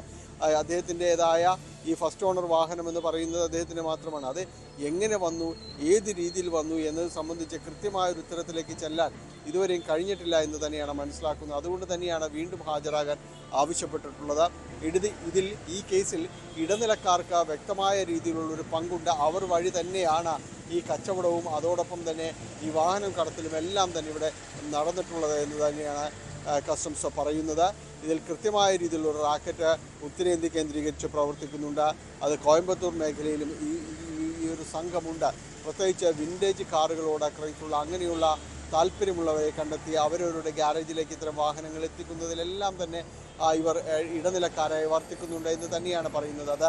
അദ്ദേഹത്തിൻ്റെതായ ഈ ഫസ്റ്റ് ഓണർ വാഹനം എന്ന് പറയുന്നത് അദ്ദേഹത്തിന് മാത്രമാണ്. അത് എങ്ങനെ വന്നു, ഏത് രീതിയിൽ വന്നു എന്നത് സംബന്ധിച്ച് കൃത്യമായൊരു ഉത്തരത്തിലേക്ക് ചെല്ലാൻ ഇതുവരെയും കഴിഞ്ഞിട്ടില്ല എന്ന് തന്നെയാണ് മനസ്സിലാക്കുന്നത്. അതുകൊണ്ട് തന്നെയാണ് വീണ്ടും ഹാജരാകാൻ ആവശ്യപ്പെട്ടിട്ടുള്ളത്. ഈ കേസിൽ ഇടനിലക്കാർക്ക് വ്യക്തമായ രീതിയിലുള്ളൊരു പങ്കുണ്ട്. അവർ വഴി തന്നെയാണ് ഈ കച്ചവടവും അതോടൊപ്പം തന്നെ ഈ വാഹനം കടത്തലും എല്ലാം തന്നെ ഇവിടെ നടന്നിട്ടുള്ളത് എന്ന് തന്നെയാണ് കസ്റ്റംസ് പറയുന്നത്. ഇതിൽ കൃത്യമായ രീതിയിലുള്ള റാക്കറ്റ് ഉത്തരേന്ത്യ കേന്ദ്രീകരിച്ച് പ്രവർത്തിക്കുന്നുണ്ട്. അത് കോയമ്പത്തൂർ മേഖലയിലും ഈ ഒരു സംഘമുണ്ട്. പ്രത്യേകിച്ച് വിൻറ്റേജ് കാറുകളോട് ആക്രമിച്ചുള്ള അങ്ങനെയുള്ള താല്പര്യമുള്ളവരെ കണ്ടെത്തി അവരവരുടെ ഗ്യാരേജിലേക്ക് ഇത്തരം വാഹനങ്ങൾ എത്തിക്കുന്നതിലെല്ലാം തന്നെ ഇവർ ഇടനിലക്കാരായി വർത്തിക്കുന്നുണ്ട് എന്ന് തന്നെയാണ് പറയുന്നത്. അത്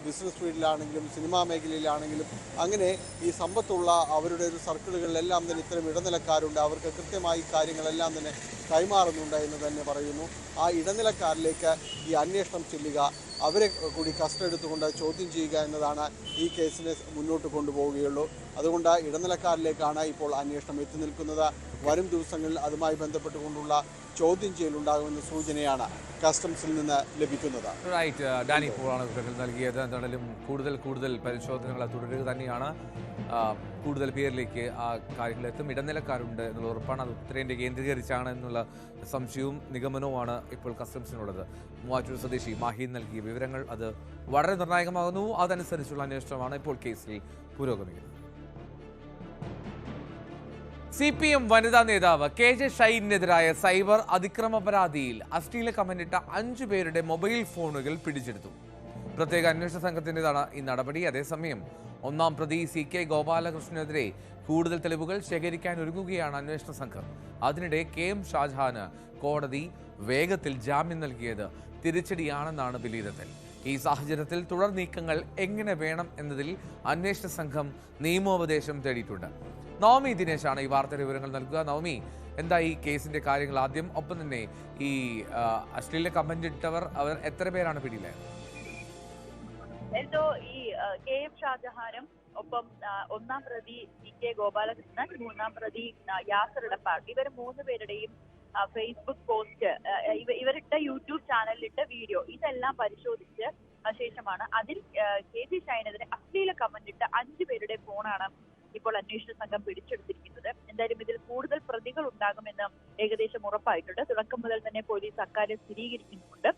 ബിസിനസ് ഫീൽഡിലാണെങ്കിലും സിനിമാ മേഖലയിലാണെങ്കിലും അങ്ങനെ ഈ സമ്പത്തുള്ള അവരുടെ ഒരു സർക്കിളുകളിലെല്ലാം തന്നെ ഇത്തരം ഇടനിലക്കാരുണ്ട്. അവർക്ക് കൃത്യമായി കാര്യങ്ങളെല്ലാം തന്നെ കൈമാറുന്നുണ്ട് എന്ന് തന്നെ പറയുന്നു. ആ ഇടനിലക്കാരിലേക്ക് ഈ അന്വേഷണം ചെല്ലുക, അവരെ കൂടി കസ്റ്റഡി എടുത്തുകൊണ്ട് ചോദ്യം ചെയ്യുക എന്നതാണ് ഈ കേസിനെ മുന്നോട്ട് കൊണ്ടുപോവുകയുള്ളൂ. അതുകൊണ്ട് ഇടനിലക്കാരിലേക്കാണ് ഇപ്പോൾ അന്വേഷണം എത്തി നിൽക്കുന്നത്. വരും ദിവസങ്ങളിൽ അതുമായി ബന്ധപ്പെട്ടുകൊണ്ടുള്ള ചോദ്യം ചെയ്യലുണ്ടാകുമെന്ന സൂചനയാണ് കസ്റ്റംസിൽ നിന്ന് ലഭിക്കുന്നത്. റൈറ്റ്, ഡാനി പോളാണ് വിവരങ്ങൾ നൽകിയത്. എന്തായാലും കൂടുതൽ പരിശോധനകൾ തുടരുക തന്നെയാണ്. കൂടുതൽ പേരിലേക്ക് ആ കാര്യങ്ങളെത്തും. ഇടനിലക്കാരുണ്ട് എന്നുള്ള ഉറപ്പാണ്. അത് ഉത്തരേന്ത്യ കേന്ദ്രീകരിച്ചാണ് എന്നുള്ള സംശയവും നിഗമനവുമാണ് ഇപ്പോൾ കസ്റ്റംസിനുള്ളത്. മൂവാറ്റൂർ സ്വദേശി മാഹീൻ നൽകിയ വിവരങ്ങൾ അത് വളരെ നിർണായകമാകുന്നു. അതനുസരിച്ചുള്ള അന്വേഷണമാണ് ഇപ്പോൾ കേസിൽ പുരോഗമിക്കുന്നത്. CPM വനിതാ നേതാവ് KJ ഷൈനെതിരായ സൈബർ അതിക്രമ പരാതിയിൽ അശ്ലീല കമന്റിട്ട 5 പേരുടെ മൊബൈൽ ഫോണുകൾ പിടിച്ചെടുത്തു. പ്രത്യേക അന്വേഷണ സംഘത്തിൻ്റെതാണ് ഈ നടപടി. അതേസമയം ഒന്നാം പ്രതി CK ഗോപാലകൃഷ്ണനെതിരെ കൂടുതൽ തെളിവുകൾ ശേഖരിക്കാൻ ഒരുങ്ങുകയാണ് അന്വേഷണ സംഘം. അതിനിടെ KM ഷാജഹാന് കോടതി വേഗത്തിൽ ജാമ്യം നൽകിയത് തിരിച്ചടിയാണെന്നാണ് വിലയിരുത്തൽ. ഈ സാഹചര്യത്തിൽ തുടർ നീക്കങ്ങൾ എങ്ങനെ വേണം എന്നതിൽ അന്വേഷണ സംഘം നിയമോപദേശം തേടിയിട്ടുണ്ട്. നവമി ദിനേശാണ് ഈ വാർത്തയുടെ വിവരങ്ങൾ നൽകുക. നവമി, എന്താ ഈ കേസിന്റെ കാര്യങ്ങൾ ആദ്യം? ഒപ്പം തന്നെ ഈ അശ്ലീല കമന്റ് ഇട്ടവർ അവർ എത്ര പേരാണ് പിടിയിലായത്? എന്തോ ഈ KM ഷാജഹാനും ഒപ്പം ഒന്നാം പ്രതി CK ഗോപാലകൃഷ്ണൻ, മൂന്നാം പ്രതി യാസർ ഇടപ്പാൾ, ഇവർ 3 പേരുടെയും ഫേസ്ബുക്ക് പോസ്റ്റ്, ഇവരിട്ട യൂട്യൂബ് ചാനലിലിട്ട വീഡിയോ, ഇതെല്ലാം പരിശോധിച്ച് ശേഷമാണ് അതിൽ KJ ഷൈനെതിരെ അശ്ലീല കമന്റ് ഇട്ട 5 പേരുടെ ഫോണാണ് ഇപ്പോൾ അന്വേഷണ സംഘം പിടിച്ചെടുത്തിരിക്കുന്നത്. എന്തായാലും ഇതിൽ കൂടുതൽ പ്രതികൾ ഉണ്ടാകുമെന്ന് ഏകദേശം ഉറപ്പായിട്ടുണ്ട്. തുടക്കം മുതൽ തന്നെ പോലീസ് അക്കാര്യം സ്ഥിരീകരിക്കുന്നുണ്ട്.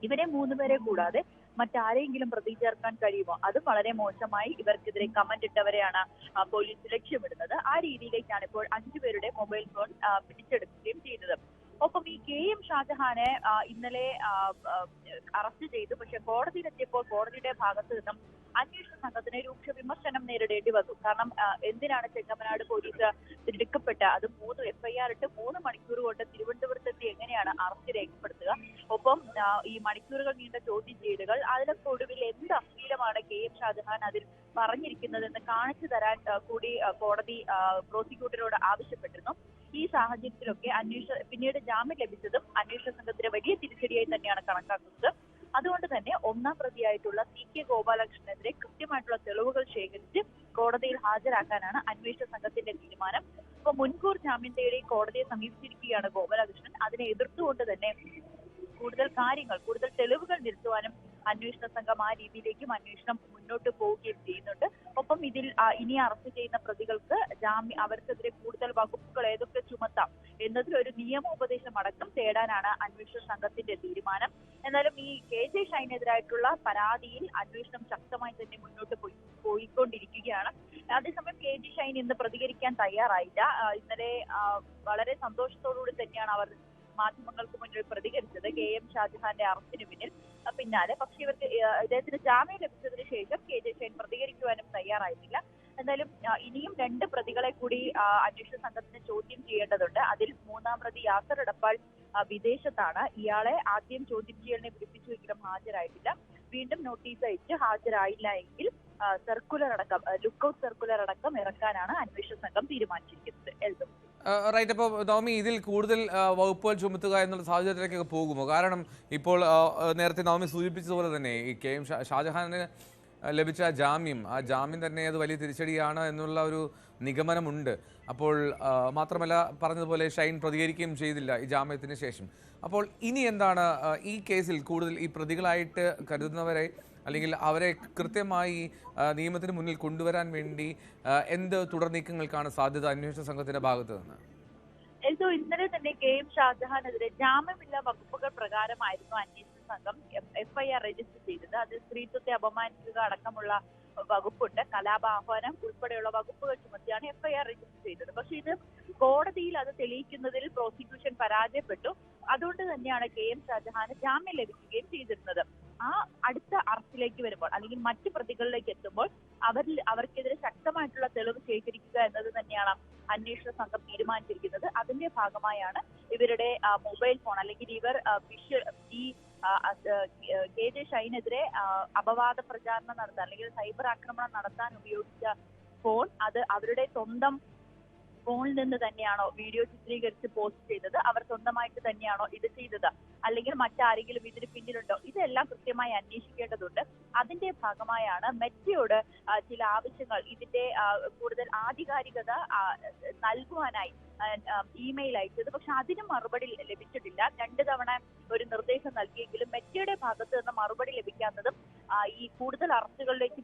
ഇവരെ 3 പേരെ കൂടാതെ മറ്റാരെങ്കിലും പ്രതി ചേർക്കാൻ കഴിയുമോ? അതും വളരെ മോശമായി ഇവർക്കെതിരെ കമന്റ് ഇട്ടവരെയാണ് പോലീസ് ലക്ഷ്യമിടുന്നത്. ആ രീതിയിലേക്കാണ് ഇപ്പോൾ 5 പേരുടെ മൊബൈൽ ഫോൺ പിടിച്ചെടുക്കുകയും ചെയ്തത്. ഒപ്പം ഈ KM ഷാജഹാനെ ഇന്നലെ അറസ്റ്റ് ചെയ്തു. പക്ഷെ കോടതിയിലെത്തിയപ്പോൾ കോടതിയുടെ ഭാഗത്ത് നിന്നും അന്വേഷണ സംഘത്തിന് രൂക്ഷ വിമർശനം നേരിടേണ്ടി വന്നു. കാരണം എന്തിനാണ് ചെങ്ങമനാട് പോലീസ് തിടുക്കപ്പെട്ട, അത് 3 FIR ഇട്ട് 3 മണിക്കൂർ കൊണ്ട് തിരുവനന്തപുരത്തെത്തി എങ്ങനെയാണ് അറസ്റ്റ് രേഖപ്പെടുത്തുക? ഒപ്പം ഈ മണിക്കൂറുകൾ നീണ്ട ചോദ്യം ചെയ്യലുകൾ, അതിലൊക്കെ ഒടുവിൽ എന്ത് അശ്ലീലമാണ് KM ഷാജഹാൻ അതിൽ പറഞ്ഞിരിക്കുന്നതെന്ന് കാണിച്ചു തരാൻ കൂടി കോടതി പ്രോസിക്യൂട്ടറോട് ആവശ്യപ്പെട്ടിരുന്നു. ഈ സാഹചര്യത്തിലൊക്കെ പിന്നീട് ജാമ്യം ലഭിച്ചതും അന്വേഷണ സംഘത്തിന് വലിയ തിരിച്ചടിയായി തന്നെയാണ് കണക്കാക്കുന്നത്. അതുകൊണ്ട് തന്നെ ഒന്നാം പ്രതിയായിട്ടുള്ള CK ഗോപാലകൃഷ്ണനെതിരെ കൃത്യമായിട്ടുള്ള തെളിവുകൾ ശേഖരിച്ച് കോടതിയിൽ ഹാജരാക്കാനാണ് അന്വേഷണ സംഘത്തിന്റെ തീരുമാനം. ഇപ്പൊ മുൻകൂർ ജാമ്യം തേടി കോടതിയെ സമീപിച്ചിരിക്കുകയാണ് ഗോപാലകൃഷ്ണൻ. അതിനെ എതിർത്തുകൊണ്ട് തന്നെ കൂടുതൽ തെളിവുകൾ നിരത്തുവാനും അന്വേഷണ സംഘം ആ രീതിയിലേക്കും അന്വേഷണം മുന്നോട്ട് പോവുകയും ചെയ്യുന്നുണ്ട്. ഒപ്പം ഇതിൽ ഇനി അറസ്റ്റ് ചെയ്യുന്ന പ്രതികൾക്ക് അവർക്കെതിരെ കൂടുതൽ വകുപ്പുകൾ ഏതൊക്കെ ചുമത്താം എന്നതിൽ ഒരു നിയമോപദേശം അടക്കം തേടാനാണ് അന്വേഷണ സംഘത്തിന്റെ തീരുമാനം. എന്നാലും ഈ KJ ഷൈനെതിരായിട്ടുള്ള പരാതിയിൽ അന്വേഷണം ശക്തമായി തന്നെ മുന്നോട്ട് പോയിക്കൊണ്ടിരിക്കുകയാണ്. അതേസമയം KJ ഷൈൻ ഇന്ന് പ്രതികരിക്കാൻ തയ്യാറായില്ല. ഇന്നലെ വളരെ സന്തോഷത്തോടുകൂടി തന്നെയാണ് അവർ മാധ്യമങ്ങൾക്ക് മുന്നിൽ പ്രതികരിച്ചത് KM ഷാജഹാന്റെ അറസ്റ്റിന് പിന്നാലെ. പക്ഷേ ഇവർക്ക് ഇദ്ദേഹത്തിന് ജാമ്യം ലഭിച്ചതിന് ശേഷം KJ ഷൈൻ പ്രതികരിക്കുവാനും തയ്യാറായിട്ടില്ല. എന്തായാലും ഇനിയും 2 പ്രതികളെ കൂടി അന്വേഷണ സംഘത്തിന് ചോദ്യം ചെയ്യേണ്ടതുണ്ട്. അതിൽ മൂന്നാം പ്രതി യാസർ ഇടപ്പാൾ വിദേശത്താണ്. ഇയാളെ ആദ്യം ചോദ്യം ചെയ്യലിനെ വിളിപ്പിച്ചുവെങ്കിലും ഹാജരായിട്ടില്ല. വീണ്ടും നോട്ടീസ് അയച്ച് ഹാജരായില്ല എങ്കിൽ ലുക്കൌട്ട് സർക്കുലർ അടക്കം ഇറക്കാനാണ് അന്വേഷണ സംഘം തീരുമാനിച്ചിരിക്കുന്നത്. റൈറ്റ്, അപ്പോൾ നവമി, ഇതിൽ കൂടുതൽ വകുപ്പുകൾ ചുമത്തുക എന്നുള്ള സാഹചര്യത്തിലേക്കൊക്കെ പോകുമോ? കാരണം ഇപ്പോൾ നേരത്തെ നവമി സൂചിപ്പിച്ചതുപോലെ തന്നെ ഈ KM ഷാജഹാന് ലഭിച്ച ആ ജാമ്യം തന്നെ അത് വലിയ തിരിച്ചടിയാണ് എന്നുള്ള ഒരു നിഗമനമുണ്ട്. അപ്പോൾ മാത്രമല്ല, പറഞ്ഞതുപോലെ ഷൈൻ പ്രതികരിക്കുകയും ചെയ്തില്ല ഈ ജാമ്യത്തിന് ശേഷം. അപ്പോൾ ഇനി എന്താണ് ഈ കേസിൽ കൂടുതൽ ഈ പ്രതികളായിട്ട് കരുതുന്നവരെ അല്ലെങ്കിൽ അവരെ കൃത്യമായി നിയമത്തിന് മുന്നിൽ കൊണ്ടുവരാൻ വേണ്ടി എന്ത് തുടർ നീക്കങ്ങൾക്കാണ് സാധ്യത അന്വേഷണ സംഘത്തിന്റെ ഭാഗത്ത് നിന്ന്? ഇന്നലെ തന്നെ KM ഷാജഹാനെതിരെ ജാമ്യമില്ലാ വകുപ്പുകൾ പ്രകാരമായിരുന്നു അന്വേഷണ സംഘം FIR രജിസ്റ്റർ ചെയ്തത്. അത് സ്ത്രീത്വത്തെ അപമാനിക്കുക അടക്കമുള്ള വകുപ്പുണ്ട്. കലാപാഹ്വാനം ഉൾപ്പെടെയുള്ള വകുപ്പുകൾ ചുമത്തിയാണ് FIR രജിസ്റ്റർ ചെയ്തത്. പക്ഷെ ഇത് കോടതിയിൽ അത് തെളിയിക്കുന്നതിൽ പ്രോസിക്യൂഷൻ പരാജയപ്പെട്ടു. അതുകൊണ്ട് തന്നെയാണ് KM ഷാജഹാന് ജാമ്യം ലഭിക്കുകയും ചെയ്തിരുന്നത്. ആ അടുത്ത അറസ്റ്റിലേക്ക് വരുമ്പോൾ അല്ലെങ്കിൽ മറ്റു പ്രതികളിലേക്ക് എത്തുമ്പോൾ അവർക്കെതിരെ ശക്തമായിട്ടുള്ള തെളിവ് ശേഖരിക്കുക എന്നത് തന്നെയാണ് അന്വേഷണ സംഘം തീരുമാനിച്ചിരിക്കുന്നത്. അതിന്റെ ഭാഗമായാണ് ഇവരുടെ മൊബൈൽ ഫോൺ അല്ലെങ്കിൽ ഇവർ KJ ഷൈനെതിരെ അപവാദ പ്രചാരണം നടത്താൻ അല്ലെങ്കിൽ സൈബർ ആക്രമണം നടത്താൻ ഉപയോഗിച്ച ഫോൺ അത് അവരുടെ സ്വന്തം ഫോണിൽ നിന്ന് തന്നെയാണോ വീഡിയോ ചിത്രീകരിച്ച് പോസ്റ്റ് ചെയ്തത്, അവർ സ്വന്തമായിട്ട് തന്നെയാണോ ഇത് ചെയ്തത്, അല്ലെങ്കിൽ മറ്റാരെങ്കിലും ഇതിന് പിന്നിലുണ്ടോ, ഇതെല്ലാം കൃത്യമായി അന്വേഷിക്കേണ്ടതുണ്ട്. അതിന്റെ ഭാഗമായാണ് മെറ്റയോട് ചില ആവശ്യങ്ങൾ ഇതിന്റെ കൂടുതൽ ആധികാരികത നൽകുവാനായി ഇമെയിൽ അയച്ചത്. പക്ഷെ അതിന് മറുപടി ലഭിച്ചിട്ടില്ല. 2 തവണ ഒരു നിർദ്ദേശം നൽകിയെങ്കിലും മെറ്റയുടെ ഭാഗത്ത് നിന്ന് മറുപടി ലഭിക്കാത്തതും ഈ കൂടുതൽ അറസ്റ്റുകളിലേക്ക്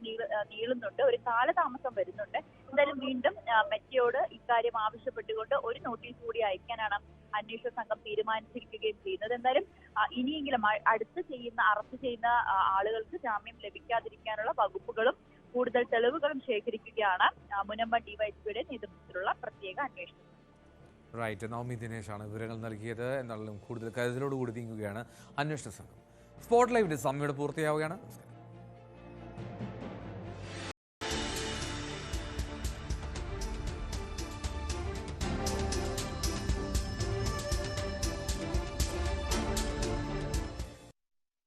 നീളുന്നുണ്ട്. ഒരു കാലതാമസം വരുന്നുണ്ട്. എന്തായാലും വീണ്ടും മെറ്റയോട് ഇക്കാര്യം ആവശ്യപ്പെട്ടുകൊണ്ട് ഒരു നോട്ടീസ് കൂടി അയക്കാനാണ് അന്വേഷണ സംഘം തീരുമാനിച്ചിരിക്കുകയും ചെയ്യുന്നത്. എന്തായാലും ഇനിയെങ്കിലും അറസ്റ്റ് ചെയ്യുന്ന ആളുകൾക്ക് ജാമ്യം ലഭിക്കാതിരിക്കാനുള്ള വകുപ്പുകളും കൂടുതൽ തെളിവുകളും ശേഖരിക്കുകയാണ് മുനമ്പം ഡിവൈഎസ്പിയുടെ നേതൃത്വത്തിലുള്ള പ്രത്യേക അന്വേഷണം. റൈറ്റ്, നവമി ദിനേശാണ് വിവരങ്ങൾ നൽകിയത്. എന്നാലും കൂടുതൽ കരുതലോടുകൂടി നീങ്ങുകയാണ് അന്വേഷണ സംഘം. സ്പോട്ട് ലൈവിന്റെ സമയം പൂർത്തിയാവുകയാണ്.